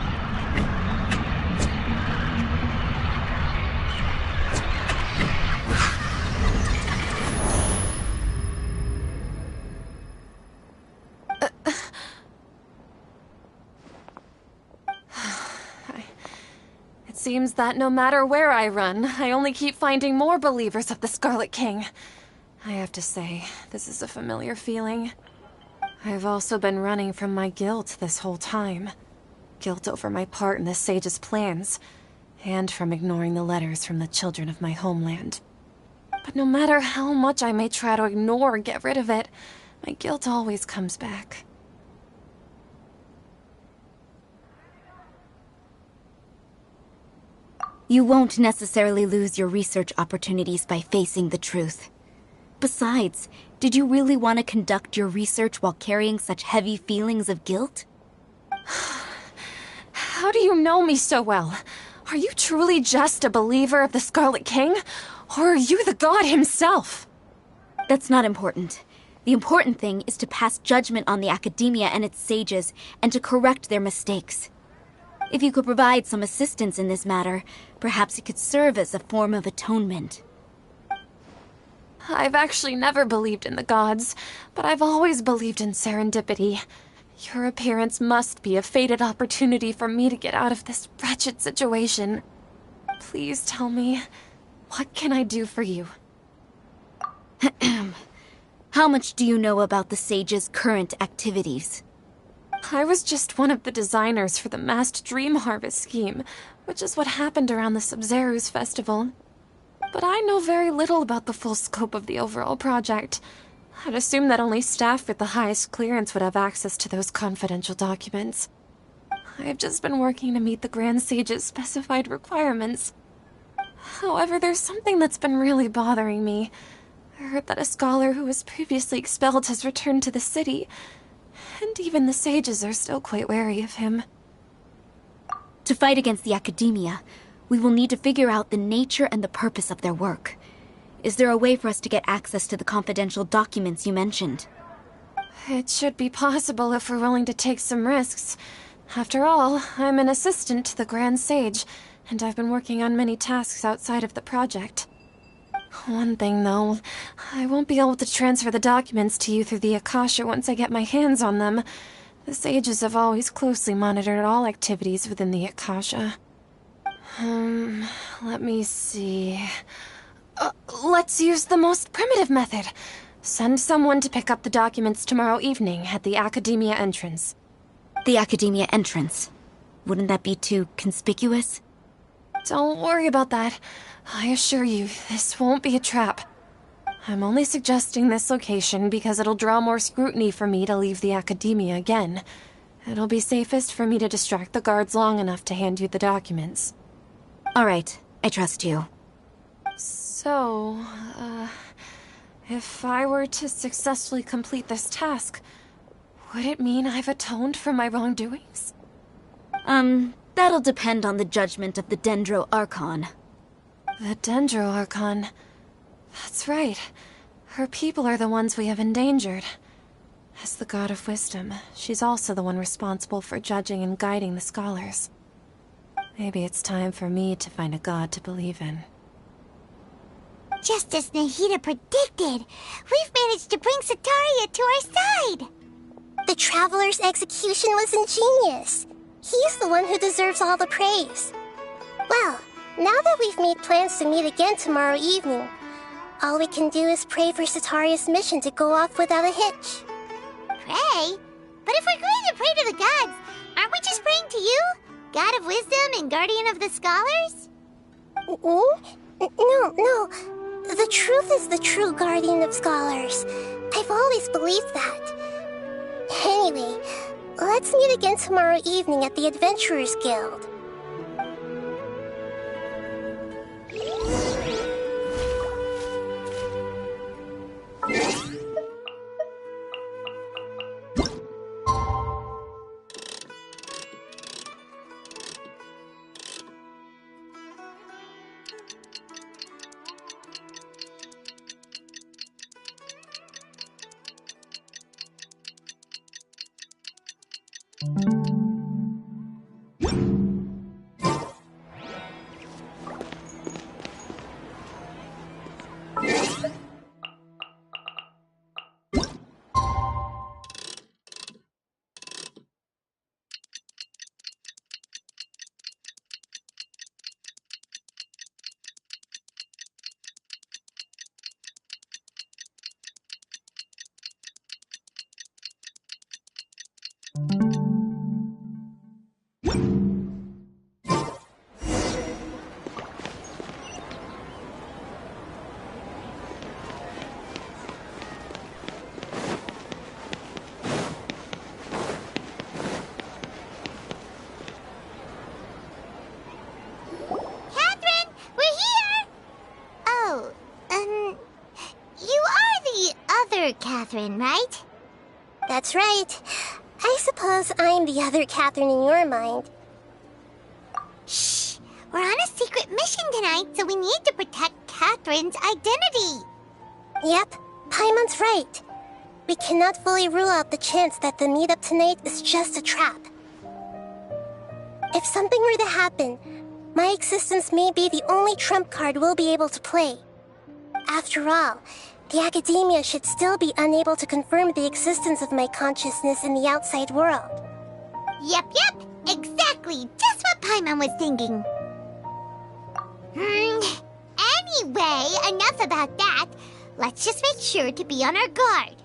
Speaker 10: It seems that no matter where I run, I only keep finding more believers of the Scarlet King. I have to say, this is a familiar feeling. I've also been running from my guilt this whole time. Guilt over my part in the Sage's plans, and from ignoring the letters from the children of my homeland. But no matter how much I may try to ignore or get rid of it, my guilt always comes back.
Speaker 7: You won't necessarily lose your research opportunities by facing the truth. Besides, did you really want to conduct your research while carrying such heavy feelings of guilt?
Speaker 10: How do you know me so well? Are you truly just a believer of the Scarlet King? Or are you the god himself?
Speaker 7: That's not important. The important thing is to pass judgment on the Academia and its sages, and to correct their mistakes. If you could provide some assistance in this matter, perhaps it could serve as a form of atonement.
Speaker 10: I've actually never believed in the gods, but I've always believed in serendipity. Your appearance must be a fated opportunity for me to get out of this wretched situation. Please tell me, what can I do for you?
Speaker 7: How much do you know about the sage's current activities?
Speaker 10: I was just one of the designers for the massed dream harvest scheme, which is what happened around the Sumeru's festival. But I know very little about the full scope of the overall project. I'd assume that only staff with the highest clearance would have access to those confidential documents. I've just been working to meet the Grand Sage's specified requirements. However, there's something that's been really bothering me. I heard that a scholar who was previously expelled has returned to the city, and even the sages are still quite wary of him.
Speaker 7: To fight against the Academia, we will need to figure out the nature and the purpose of their work. Is there a way for us to get access to the confidential documents you mentioned?
Speaker 10: It should be possible if we're willing to take some risks. After all, I'm an assistant to the Grand Sage, and I've been working on many tasks outside of the project. One thing, though, I won't be able to transfer the documents to you through the Akasha once I get my hands on them. The sages have always closely monitored all activities within the Akasha. Let me see... let's use the most primitive method. Send someone to pick up the documents tomorrow evening at the Academia entrance.
Speaker 7: The Academia entrance? Wouldn't that be too conspicuous?
Speaker 10: Don't worry about that. I assure you, this won't be a trap. I'm only suggesting this location because it'll draw more scrutiny for me to leave the Academia again. It'll be safest for me to distract the guards long enough to hand you the documents.
Speaker 7: All right, I trust you.
Speaker 10: So, if I were to successfully complete this task, would it mean I've atoned for my wrongdoings?
Speaker 7: That'll depend on the judgment of the Dendro Archon.
Speaker 10: The Dendro Archon. That's right. Her people are the ones we have endangered. As the God of Wisdom, she's also the one responsible for judging and guiding the scholars. Maybe it's time for me to find a god to believe in.
Speaker 5: Just as Nahida predicted, we've managed to bring Sataria to our side!
Speaker 4: The Traveler's execution was ingenious. He's the one who deserves all the praise. Well, now that we've made plans to meet again tomorrow evening, all we can do is pray for Sataria's mission to go off without a hitch.
Speaker 5: Pray? But if we're going to pray to the gods, aren't we just praying to you? God of Wisdom and Guardian of the Scholars?
Speaker 4: No. The truth is the true Guardian of Scholars. I've always believed that. Anyway, let's meet again tomorrow evening at the Adventurers Guild.
Speaker 5: Catherine, right?
Speaker 4: That's right. I suppose I'm the other Catherine in your mind.
Speaker 5: Shh! We're on a secret mission tonight, so we need to protect Catherine's identity.
Speaker 4: Yep, Paimon's right. We cannot fully rule out the chance that the meetup tonight is just a trap. If something were to happen, my existence may be the only trump card we'll be able to play. After all, the Academia should still be unable to confirm the existence of my consciousness in the outside world.
Speaker 5: Yep, exactly. Just what Paimon was thinking. Anyway, enough about that. Let's just make sure to be on our guard.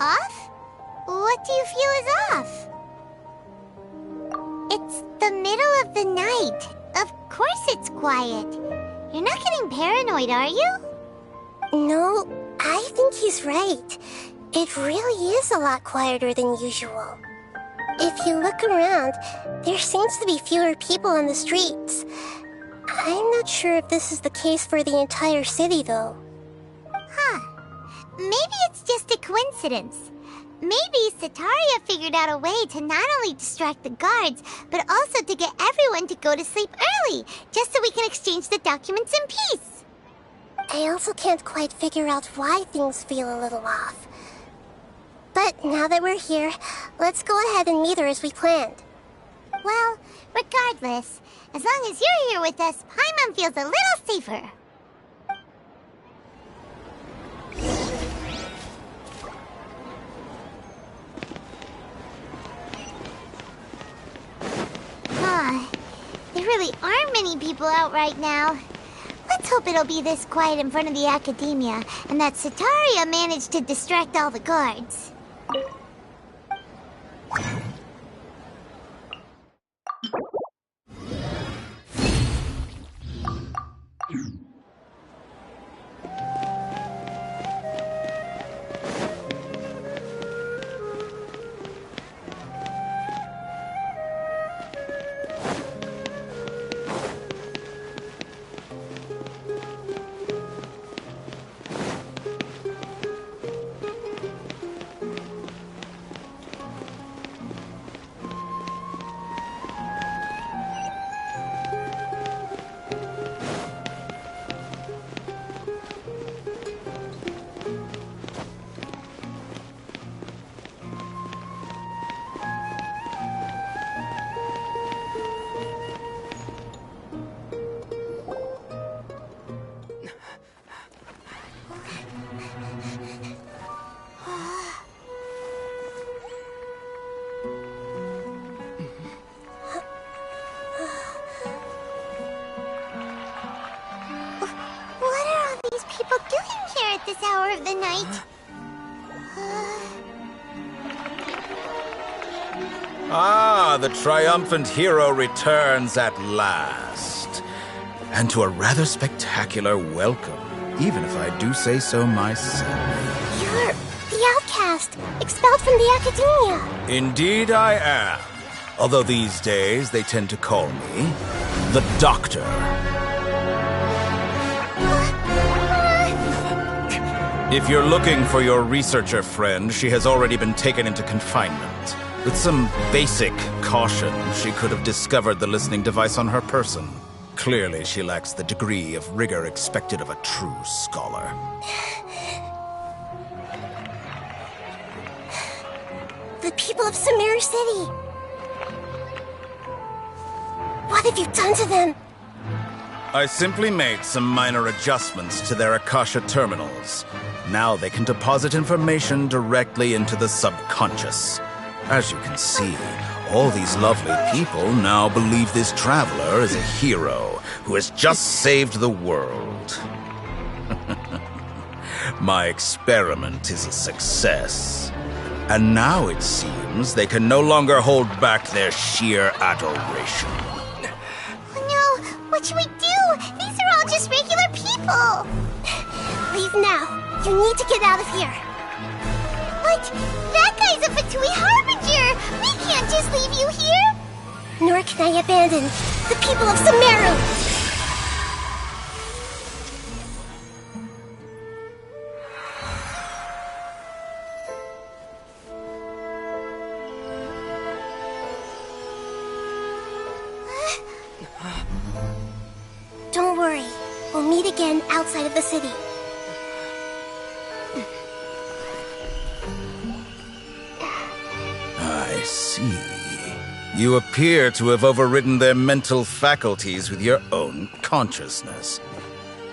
Speaker 5: Off? What do you feel is off? It's the middle of the night. Of course it's quiet. You're not getting paranoid, are you?
Speaker 4: No, I think he's right. It really is a lot quieter than usual. If you look around, there seems to be fewer people on the streets. I'm not sure if this is the case for the entire city, though.
Speaker 5: Huh. Maybe it's just a coincidence. Maybe Sataria figured out a way to not only distract the guards, but also to get everyone to go to sleep early, just so we can exchange the documents in peace.
Speaker 4: I also can't quite figure out why things feel a little off. But now that we're here, let's go ahead and meet her as we planned.
Speaker 5: Well, regardless, as long as you're here with us, Paimon feels a little safer. There really aren't many people out right now. Let's hope it'll be this quiet in front of the Academia, and that Sataria managed to distract all the guards. this hour of the night.
Speaker 11: Ah, the triumphant hero returns at last. And to a rather spectacular welcome, even if I do say so myself.
Speaker 4: You're the outcast, expelled from the Academia.
Speaker 11: Indeed I am. Although these days they tend to call me the Doctor. If you're looking for your researcher friend, she has already been taken into confinement. With some basic caution, she could have discovered the listening device on her person. Clearly, she lacks the degree of rigor expected of a true scholar.
Speaker 4: The people of Sumeru City. What have you done to them?
Speaker 11: I simply made some minor adjustments to their Akasha terminals. Now they can deposit information directly into the subconscious. As you can see, all these lovely people now believe this traveler is a hero who has just saved the world. My experiment is a success. And now it seems they can no longer hold back their sheer adoration.
Speaker 5: No, what should we do? These are all just regular people.
Speaker 4: Leave now. You need to get out of here.
Speaker 5: But that guy's a Fatui Harbinger. We can't just leave you here.
Speaker 4: Nor can I abandon the people of Sumeru. Don't worry. We'll meet again outside of the city.
Speaker 11: I see. You appear to have overridden their mental faculties with your own consciousness.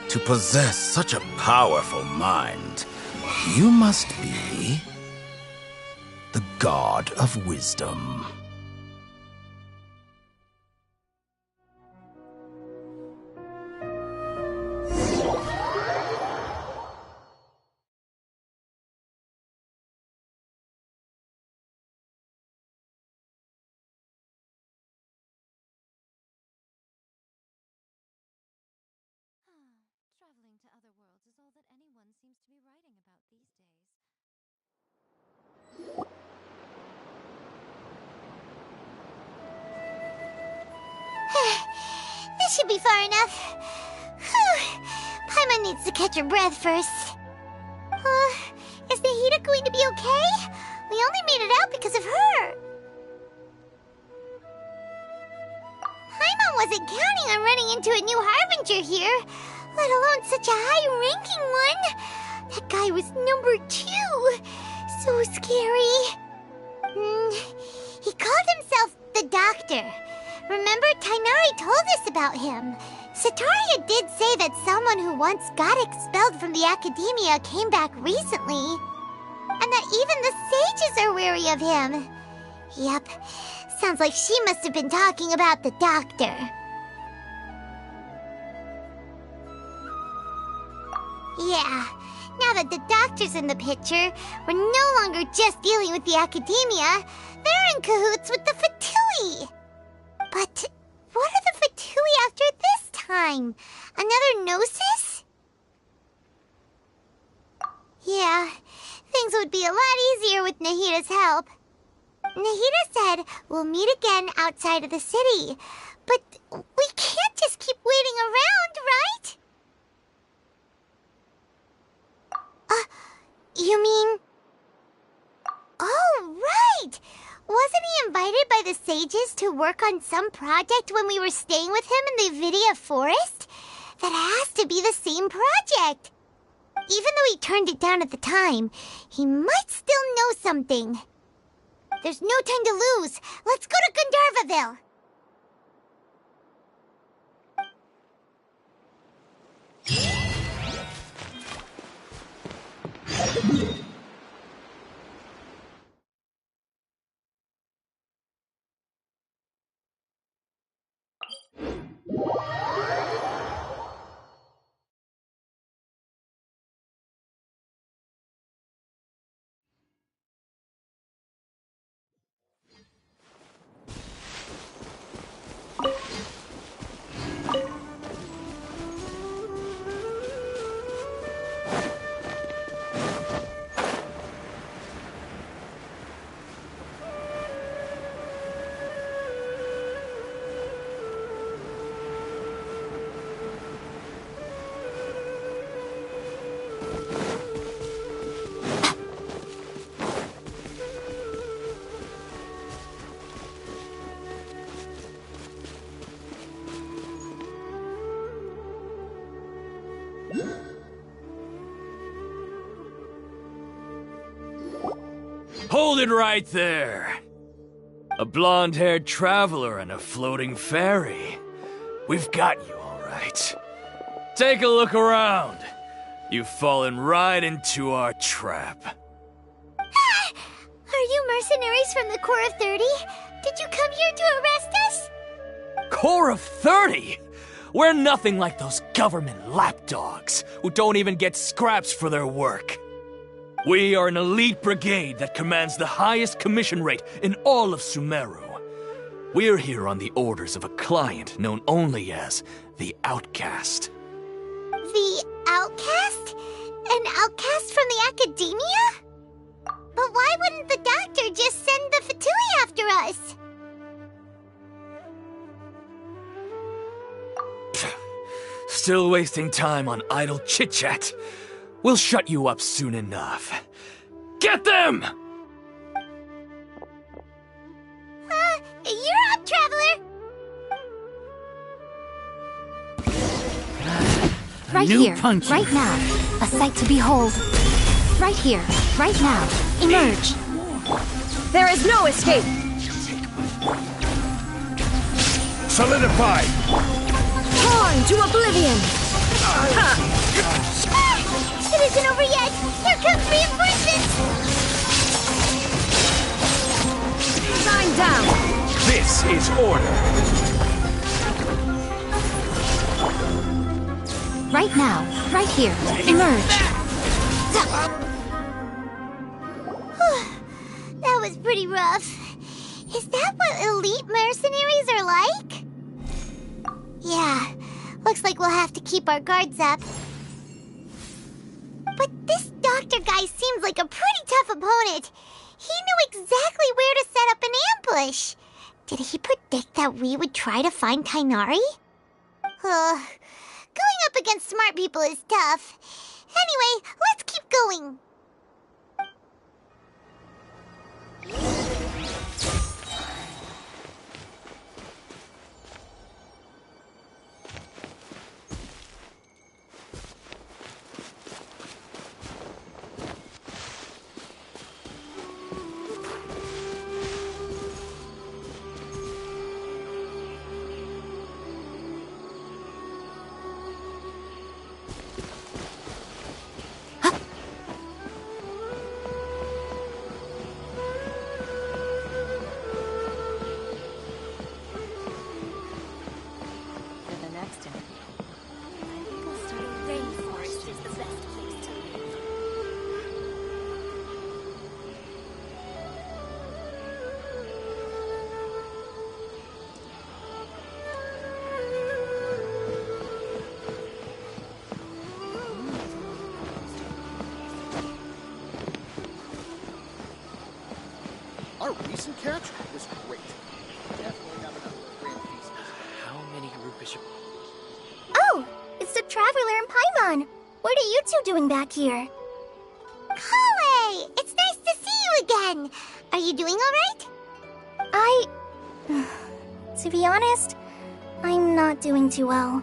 Speaker 11: To possess such a powerful mind, you must be the god of wisdom.
Speaker 1: Traveling to other worlds is all that anyone seems to be writing about these days.
Speaker 5: This should be far enough. Paimon needs to catch her breath first. Is Nahida going to be okay? We only made it out because of her. Paimon wasn't counting on running into a new Harbinger here, let alone such a high-ranking one. That guy was number 2. So scary. He called himself the Doctor. Remember, Tainari told us about him. Sataria did say that someone who once got expelled from the Academia came back recently. And that even the sages are wary of him. Yep, sounds like she must have been talking about the Doctor. Yeah, now that the Doctor's in the picture, we're no longer just dealing with the Academia. They're in cahoots with the Fatui. But what are the Fatui after this time? Another Gnosis? Yeah, things would be a lot easier with Nahida's help. Nahida said we'll meet again outside of the city. But we can't just keep waiting around, right? You mean... Oh, right! Wasn't he invited by the sages to work on some project when we were staying with him in the Vidia Forest? That has to be the same project. Even though he turned it down at the time, he might still know something. There's no time to lose. Let's go to Gandharvaville.
Speaker 12: it right there. A blonde-haired traveler and a floating fairy. We've got you, all right. Take a look around. You've fallen right into our trap.
Speaker 5: Are you mercenaries from the Corps of 30? Did you come here to arrest us?
Speaker 12: Corps of 30? We're nothing like those government lapdogs who don't even get scraps for their work. We are an elite brigade that commands the highest commission rate in all of Sumeru. We're here on the orders of a client known only as the Outcast.
Speaker 5: The Outcast? An outcast from the Academia? But why wouldn't the doctor just send the Fatui after us?
Speaker 12: Still wasting time on idle chit-chat. We'll shut you up soon enough. Get them!
Speaker 5: You're up, Traveler!
Speaker 1: Right here, right now. A sight to behold. Right here, right now. Emerge.
Speaker 3: There is no escape!
Speaker 2: Solidify!
Speaker 3: Torn to oblivion!
Speaker 5: It isn't over yet! Here comes reinforcements!
Speaker 3: Sign down!
Speaker 2: This is order!
Speaker 1: Right now, right here. Emerge.
Speaker 5: That was pretty rough. Is that what elite mercenaries are like? Yeah, looks like we'll have to keep our guards up. But this doctor guy seems like a pretty tough opponent. He knew exactly where to set up an ambush. Did he predict that we would try to find Tainari? Going up against smart people is tough. Anyway, let's keep going.
Speaker 13: Our recent catch was great. Definitely have enough for a grand feast.
Speaker 12: How many rupees?
Speaker 5: Oh, it's the Traveler and Paimon. What are you two doing back here? Kale! It's nice to see you again. Are you doing all right? To be honest, I'm not doing too well.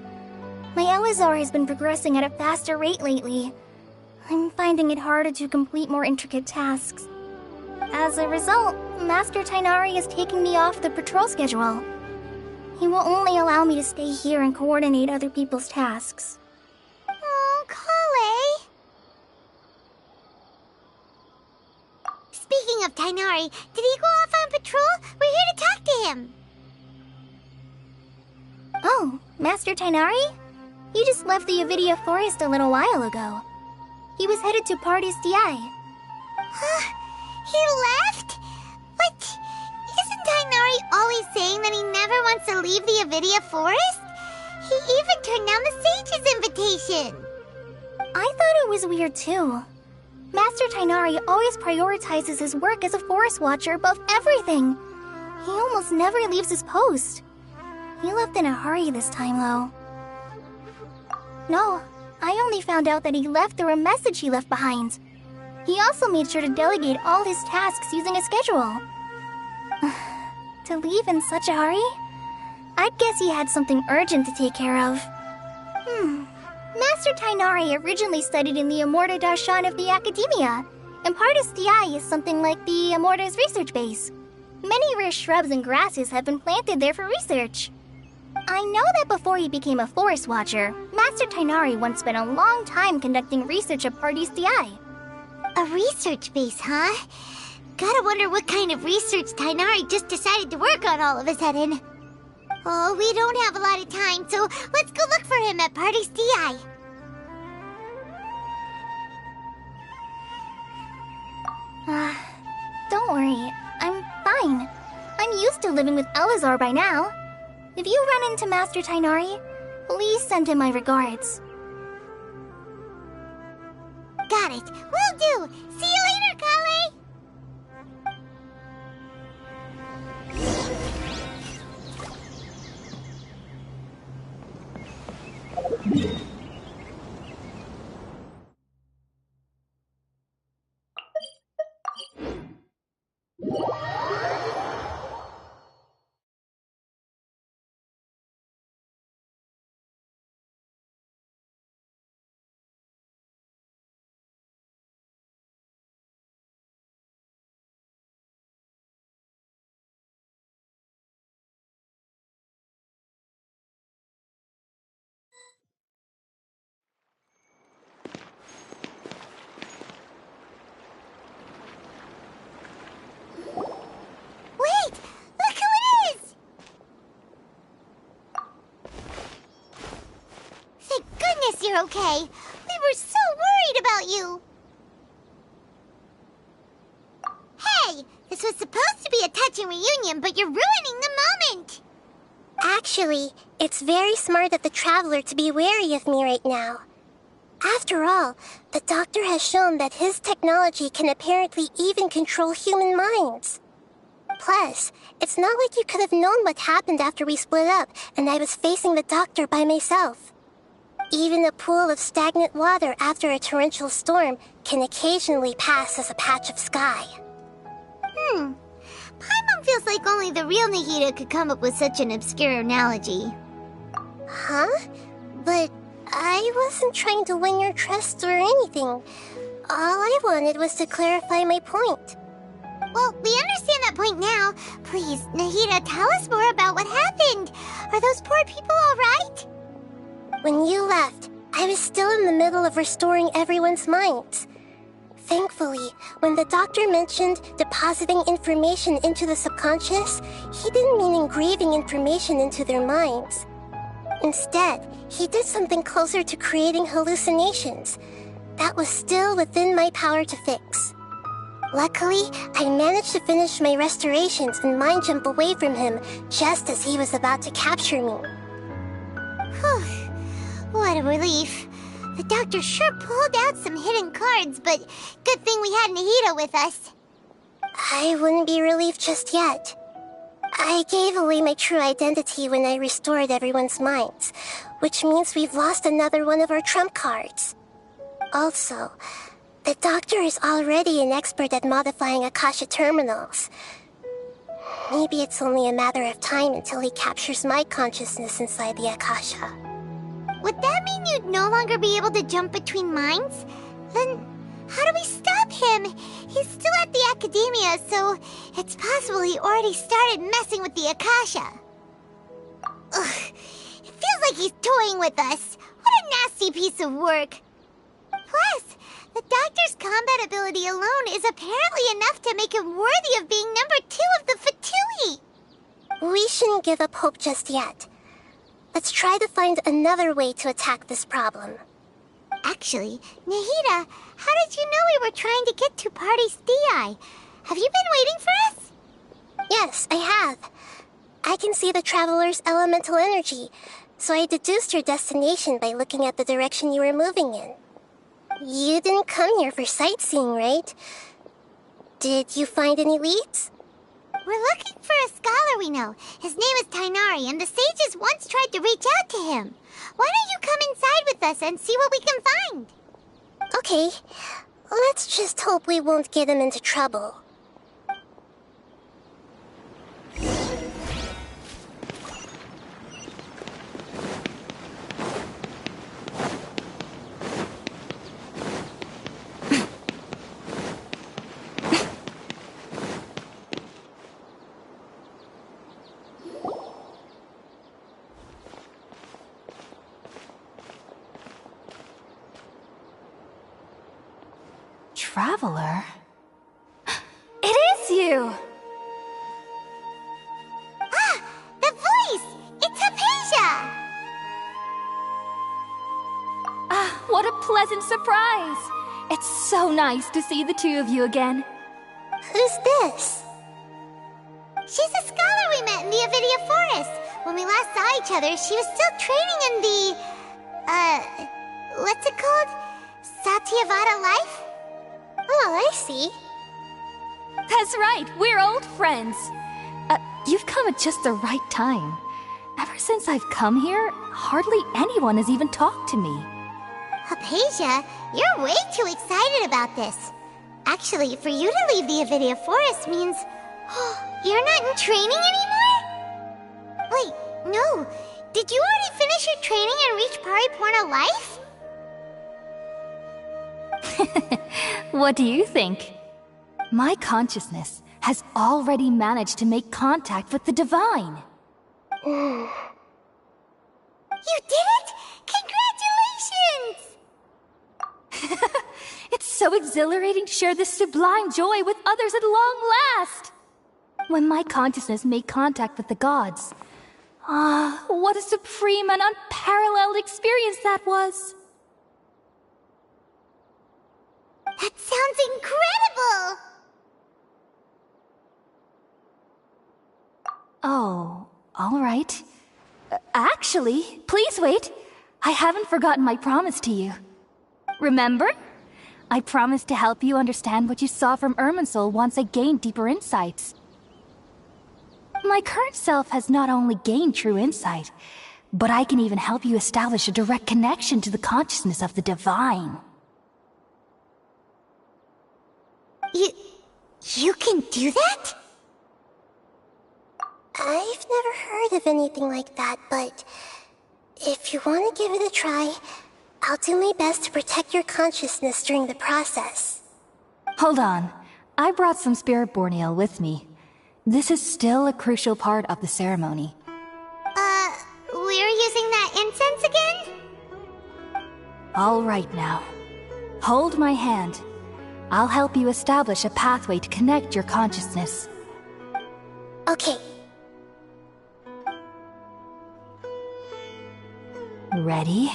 Speaker 5: My Elazar has been progressing at a faster rate lately. I'm finding it harder to complete more intricate tasks. As a result, Master Tainari is taking me off the patrol schedule. He will only allow me to stay here and coordinate other people's tasks. Oh, Kale! Speaking of Tainari, did he go off on patrol? We're here to talk to him. Oh, Master Tainari? He just left the Avidia Forest a little while ago. He was headed to Party's DI. He left? But isn't Tainari always saying that he never wants to leave the Avidia Forest? He even turned down the Sage's invitation. I thought it was weird too. Master Tainari always prioritizes his work as a forest watcher above everything. He almost never leaves his post. He left in a hurry this time though. No, I only found out that he left through a message he left behind. He also made sure to delegate all his tasks using a schedule. To leave in such a hurry? I'd guess he had something urgent to take care of. Master Tainari originally studied in the Immorta Darshan of the Academia. And Pardis Di is something like the Amorta's research base. Many rare shrubs and grasses have been planted there for research. I know that before he became a forest watcher, Master Tainari once spent a long time conducting research at Pardis Di.
Speaker 14: A research base, huh? Gotta wonder what kind of research Tainari just decided to work on all of a sudden. Oh, we don't have a lot of time, so let's go look for him at Pardis Di.
Speaker 5: Don't worry, I'm fine. I'm used to living with Elazar by now. If you run into Master Tainari, please send him my regards.
Speaker 14: Got it. Will do. See you later, Kale. Wait! Look who it is! Thank goodness you're okay. We were so worried about you. Hey! This was supposed to be a touching reunion, but you're ruining the moment!
Speaker 4: Actually, it's very smart of the Traveler to be wary of me right now. After all, the Doctor has shown that his technology can apparently even control human minds. Plus, it's not like you could have known what happened after we split up and I was facing the Doctor by myself. Even a pool of stagnant water after a torrential storm can occasionally pass as a patch of sky.
Speaker 14: Paimon feels like only the real Nahida could come up with such an obscure analogy.
Speaker 4: Huh? But I wasn't trying to win your trust or anything. All I wanted was to clarify my point.
Speaker 14: Well, we understand that point now. Please, Nahida, tell us more about what happened. Are those poor people all right?
Speaker 4: When you left, I was still in the middle of restoring everyone's minds. Thankfully, when the Doctor mentioned depositing information into the subconscious, he didn't mean engraving information into their minds. Instead, he did something closer to creating hallucinations. That was still within my power to fix. Luckily, I managed to finish my restorations and mind jump away from him just as he was about to capture me.
Speaker 14: Whew. What a relief. The Doctor sure pulled out some hidden cards, but good thing we had Nahida with us.
Speaker 4: I wouldn't be relieved just yet. I gave away my true identity when I restored everyone's minds, which means we've lost another one of our trump cards. Also, the Doctor is already an expert at modifying Akasha terminals. Maybe it's only a matter of time until he captures my consciousness inside the Akasha.
Speaker 14: Would that mean you'd no longer be able to jump between minds? Then how do we stop him? He's still at the Academia, so it's possible he already started messing with the Akasha. Ugh, it feels like he's toying with us. What a nasty piece of work. Plus, the Doctor's combat ability alone is apparently enough to make him worthy of being number 2 of the Fatui.
Speaker 4: We shouldn't give up hope just yet. Let's try to find another way to attack this problem.
Speaker 14: Actually, Nahida, how did you know we were trying to get to Pardis Di? Have you been waiting for us?
Speaker 4: Yes, I have. I can see the Traveler's elemental energy, so I deduced your destination by looking at the direction you were moving in. You didn't come here for sightseeing, right? Did you find any leads?
Speaker 14: We're looking for a scholar we know. His name is Tainari, and the sages once tried to reach out to him. Why don't you come inside with us and see what we can find?
Speaker 4: Okay, let's just hope we won't get him into trouble.
Speaker 1: traveler. It is you!
Speaker 14: Ah! The voice! It's Hypatia!
Speaker 1: Ah, what a pleasant surprise! It's so nice to see the two of you again.
Speaker 4: Who's this?
Speaker 14: She's a scholar we met in the Avidia Forest. When we last saw each other, she was still training in the... what's it called? Satyavada life?
Speaker 4: Oh, I see.
Speaker 1: That's right, we're old friends. You've come at just the right time. Ever since I've come here, hardly anyone has even talked to me.
Speaker 14: Hypatia, you're way too excited about this. Actually, for you to leave the Avidia Forest means... you're not in training anymore? Wait, no. Did you already finish your training and reach Paripurna life?
Speaker 1: What do you think? My consciousness has already managed to make contact with the divine.
Speaker 14: You did it? Congratulations!
Speaker 1: It's so exhilarating to share this sublime joy with others at long last! When my consciousness made contact with the gods, what a supreme and unparalleled experience that was!
Speaker 14: That sounds incredible!
Speaker 1: Oh, all right. Actually, please wait. I haven't forgotten my promise to you. Remember? I promised to help you understand what you saw from Irminsul once I gained deeper insights. My current self has not only gained true insight, but I can even help you establish a direct connection to the consciousness of the divine.
Speaker 14: You can do that?
Speaker 4: I've never heard of anything like that, but if you want to give it a try, I'll do my best to protect your consciousness during the process.
Speaker 1: Hold on. I brought some spirit borneal with me. This is still a crucial part of the ceremony.
Speaker 14: We're using that incense again?
Speaker 1: All right now. Hold my hand. I'll help you establish a pathway to connect your consciousness.
Speaker 4: Okay.
Speaker 1: Ready?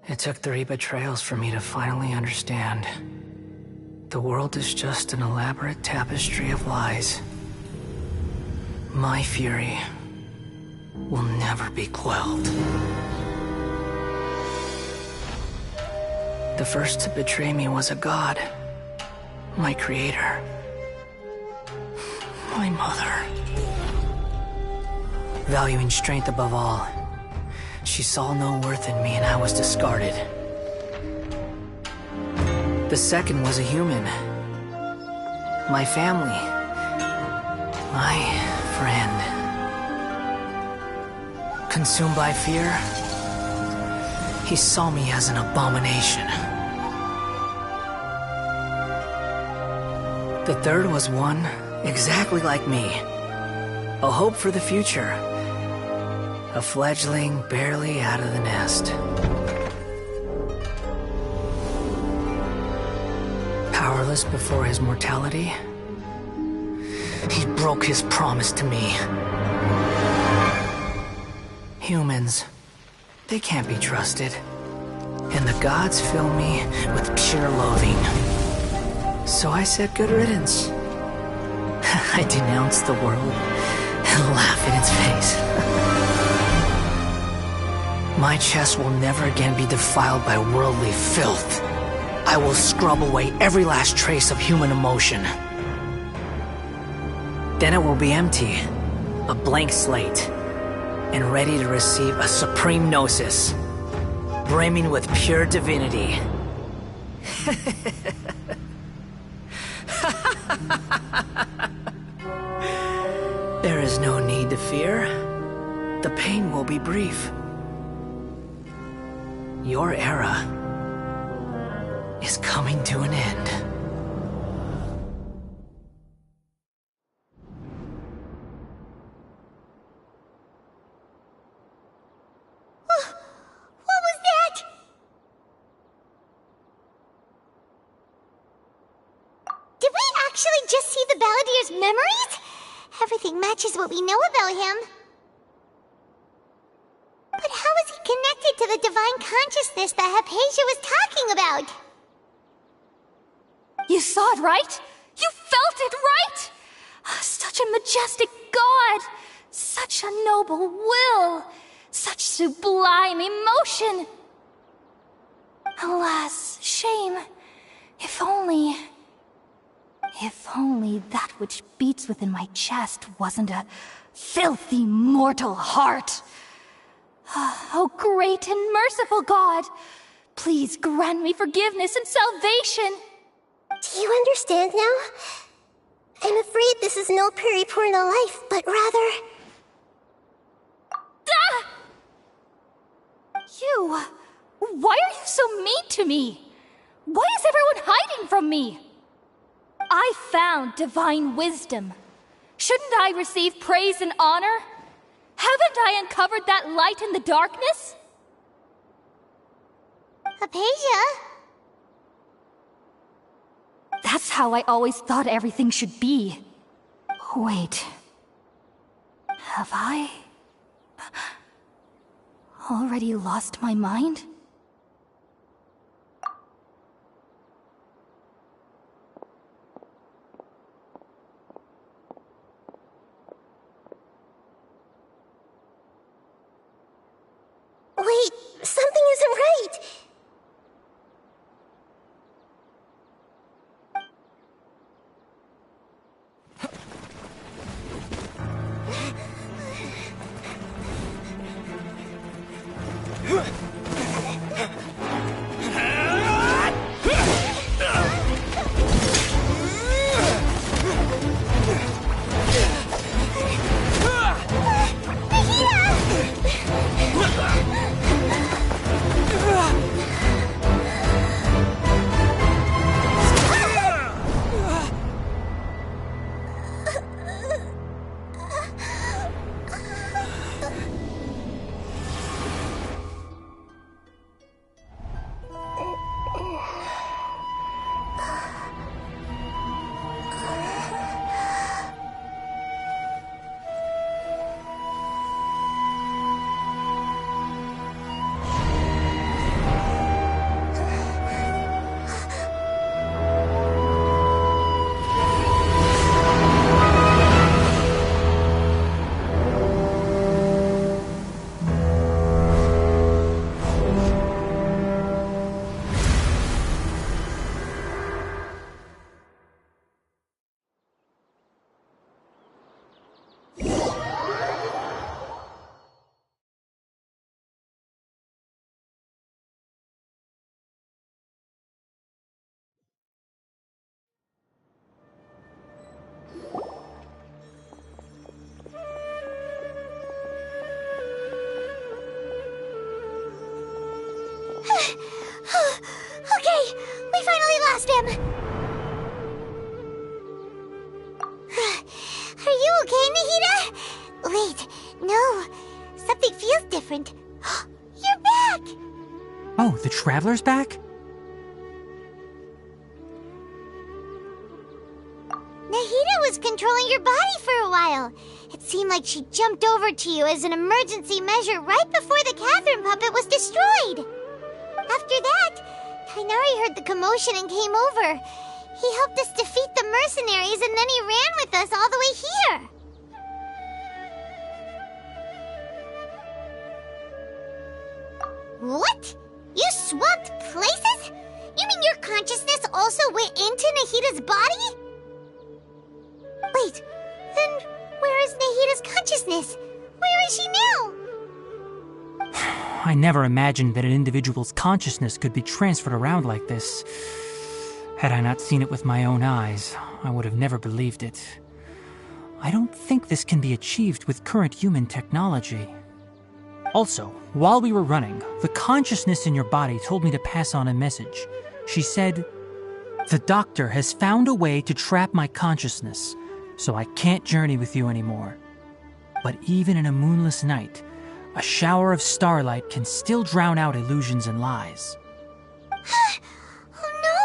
Speaker 15: It took 3 betrayals for me to finally understand. The world is just an elaborate tapestry of lies. My fury will never be quelled. The first to betray me was a god. My creator. My mother. Valuing strength above all, she saw no worth in me and I was discarded. The second was a human. My family. My friend. Consumed by fear, he saw me as an abomination. The third was one exactly like me. A hope for the future. A fledgling barely out of the nest. Powerless before his mortality, he broke his promise to me. Humans, they can't be trusted. And the gods fill me with pure loathing. So I said good riddance. I denounced the world and laughed in its face. My chest will never again be defiled by worldly filth. I will scrub away every last trace of human emotion. Then it will be empty, a blank slate, and ready to receive a supreme gnosis, brimming with pure divinity. There is no need to fear. The pain will be brief. Your era is coming to an end.
Speaker 14: What was that? Did we actually just see the Balladier's memories? Everything matches what we know about him. But how is he connected to the divine consciousness that Hypatia was talking about?
Speaker 1: You saw it, right? You felt it, right? Such a majestic god! Such a noble will! Such sublime emotion! Alas, shame. If only that which beats within my chest wasn't a filthy mortal heart. Oh, great and merciful God! Please grant me forgiveness and salvation!
Speaker 4: Do you understand now? I'm afraid this is no Puripurna life, but rather...
Speaker 1: Ah! You... Why are you so mean to me? Why is everyone hiding from me? I found divine wisdom. Shouldn't I receive praise and honor? Haven't I uncovered that light in the darkness?
Speaker 14: Hypatia?
Speaker 1: That's how I always thought everything should be. Wait. Have I... already lost my mind?
Speaker 4: Wait, something isn't right!
Speaker 14: Okay, we finally lost him! Are you okay, Nahida? Wait, no. Something feels different. You're back!
Speaker 16: Oh, the Traveler's back?
Speaker 14: Nahida was controlling your body for a while. It seemed like she jumped over to you as an emergency measure right before the Catherine puppet was destroyed. After that, Kainari heard the commotion and came over. He helped us defeat the mercenaries and then he ran with us all the way here. What? You swapped places? You mean your consciousness also went into Nahida's body? Wait, then where is Nahida's consciousness? Where is she now?
Speaker 16: I never imagined that an individual's consciousness could be transferred around like this. Had I not seen it with my own eyes, I would have never believed it. I don't think this can be achieved with current human technology. Also, while we were running, the consciousness in your body told me to pass on a message. She said, "The doctor has found a way to trap my consciousness, so I can't journey with you anymore. But even in a moonless night, a shower of starlight can still drown out illusions and lies."
Speaker 14: Oh no!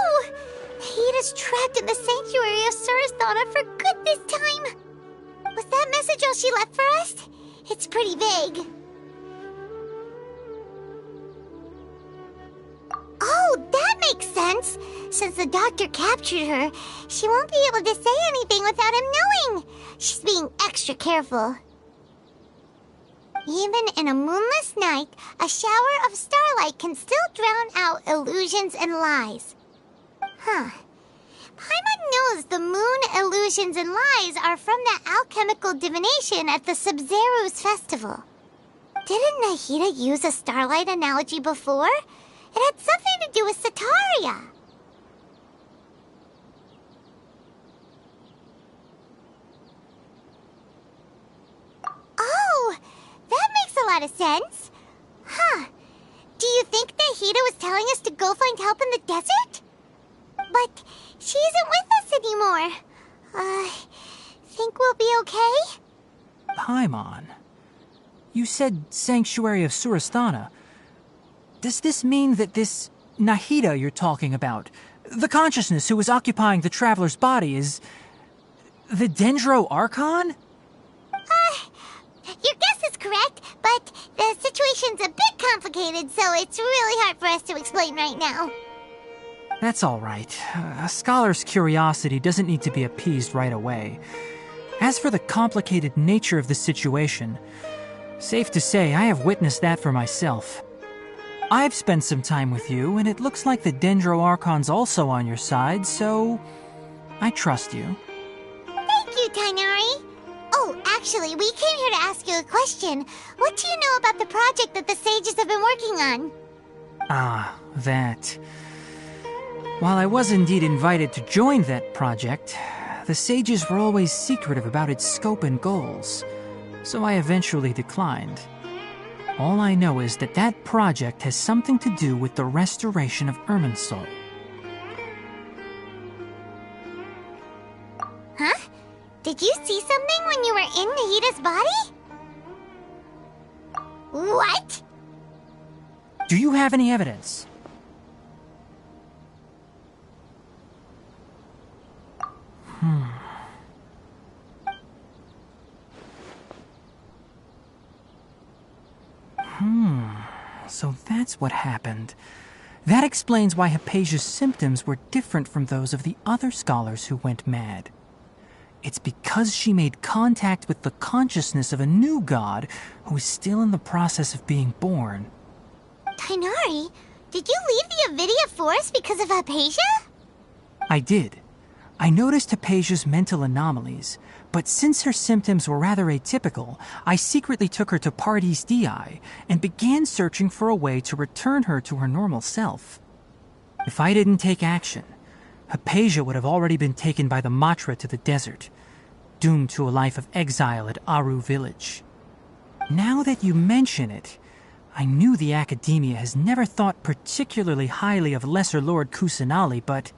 Speaker 14: Nahida's trapped in the sanctuary of Sumeru for good this time. Was that message all she left for us? It's pretty vague. Oh, that makes sense! Since the doctor captured her, she won't be able to say anything without him knowing. She's being extra careful. Even in a moonless night, a shower of starlight can still drown out illusions and lies. Huh. Paimon knows the moon illusions and lies are from the alchemical divination at the Sub-Zero's festival. Didn't Nahida use a starlight analogy before? It had something to do with Sataria. Oh, that makes a lot of sense. Huh. Do you think Nahida was telling us to go find help in the desert? But she isn't with us anymore. Think we'll be okay?
Speaker 16: Paimon, you said Sanctuary of Sumeru. Does this mean that this Nahida you're talking about, the consciousness who was occupying the traveler's body, is the Dendro Archon?
Speaker 14: Your guess is correct, but the situation's a bit complicated, so it's really hard for us to explain right now.
Speaker 16: That's all right. A scholar's curiosity doesn't need to be appeased right away. As for the complicated nature of the situation, safe to say I have witnessed that for myself. I've spent some time with you, and it looks like the Dendro Archon's also on your side, so I trust you.
Speaker 14: Thank you, Tainari. Oh, actually, we came here to ask you a question. What do you know about the project that the sages have been working on?
Speaker 16: Ah, that. While I was indeed invited to join that project, the sages were always secretive about its scope and goals, so I eventually declined. All I know is that that project has something to do with the restoration of Irminsul.
Speaker 14: Huh? Did you see something when you were in Nahida's body? What?
Speaker 16: Do you have any evidence? So that's what happened. That explains why Hypatia's symptoms were different from those of the other scholars who went mad. It's because she made contact with the consciousness of a new god who is still in the process of being born.
Speaker 14: Tainari, did you leave the Avidia Forest because of Hypatia?
Speaker 16: I did. I noticed Hypatia's mental anomalies, but since her symptoms were rather atypical, I secretly took her to Pardes Dii and began searching for a way to return her to her normal self. If I didn't take action, Hypatia would have already been taken by the Matra to the desert, doomed to a life of exile at Aru village. Now that you mention it, I knew the Academia has never thought particularly highly of Lesser Lord Kusanali, but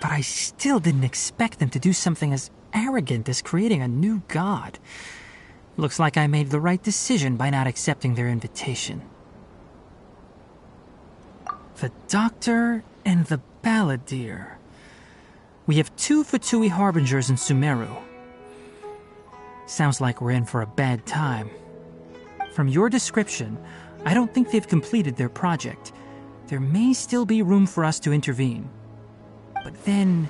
Speaker 16: I still didn't expect them to do something as arrogant as creating a new god. Looks like I made the right decision by not accepting their invitation. The Doctor and the Balladeer. We have 2 Fatui Harbingers in Sumeru. Sounds like we're in for a bad time. From your description, I don't think they've completed their project. There may still be room for us to intervene. But then,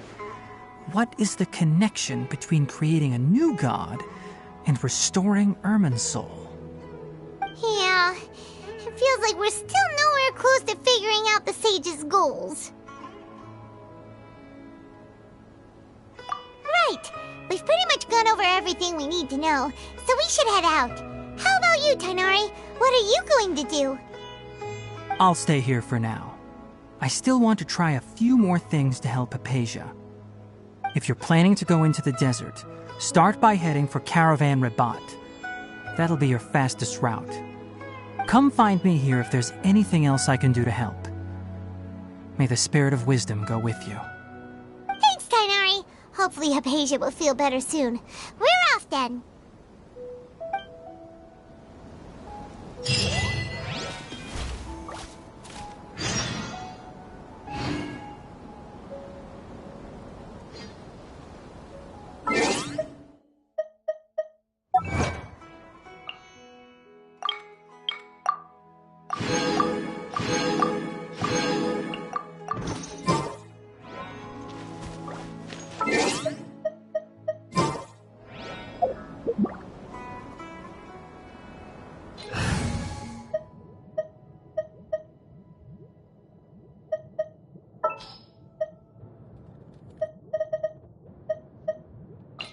Speaker 16: what is the connection between creating a new god and restoring Irminsul?
Speaker 14: Yeah, it feels like we're still nowhere close to figuring out the sage's goals. Right, we've pretty much gone over everything we need to know, so we should head out. How about you, Tainari? What are you going to do?
Speaker 16: I'll stay here for now. I still want to try a few more things to help Hypatia. If you're planning to go into the desert, start by heading for Caravan Rabat. That'll be your fastest route. Come find me here if there's anything else I can do to help. May the spirit of wisdom go with you.
Speaker 5: Thanks, Tainari. Hopefully Hypatia will feel better soon. We're off then.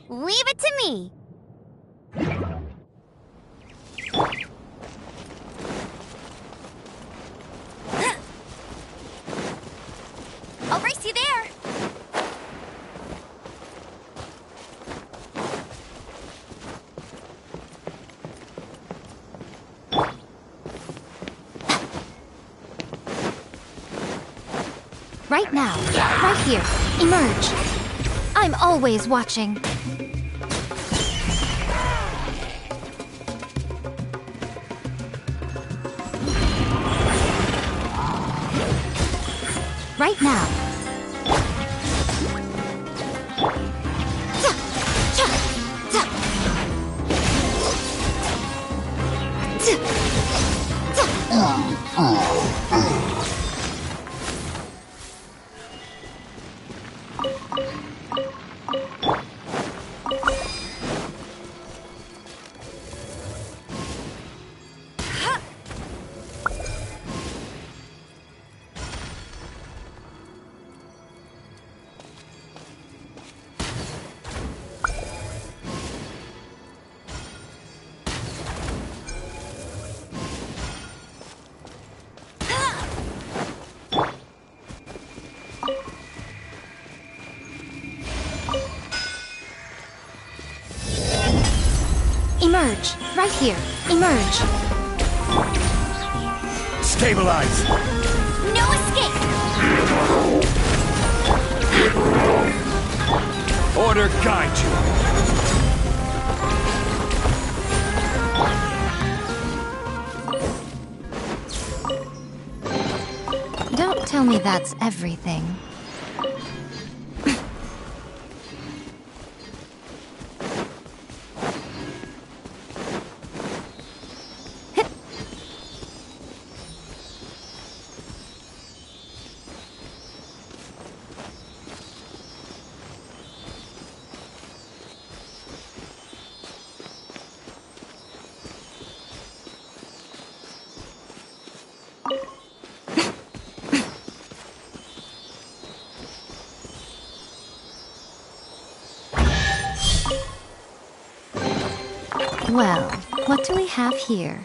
Speaker 14: Leave it to me.
Speaker 1: I'll race you there.
Speaker 7: Right now, right here, emerge. I'm always watching. Right now. Emerge. Right here. Emerge.
Speaker 2: Stabilize!
Speaker 1: No escape!
Speaker 2: Order guide you!
Speaker 7: Don't tell me that's everything. Well, what do we have here?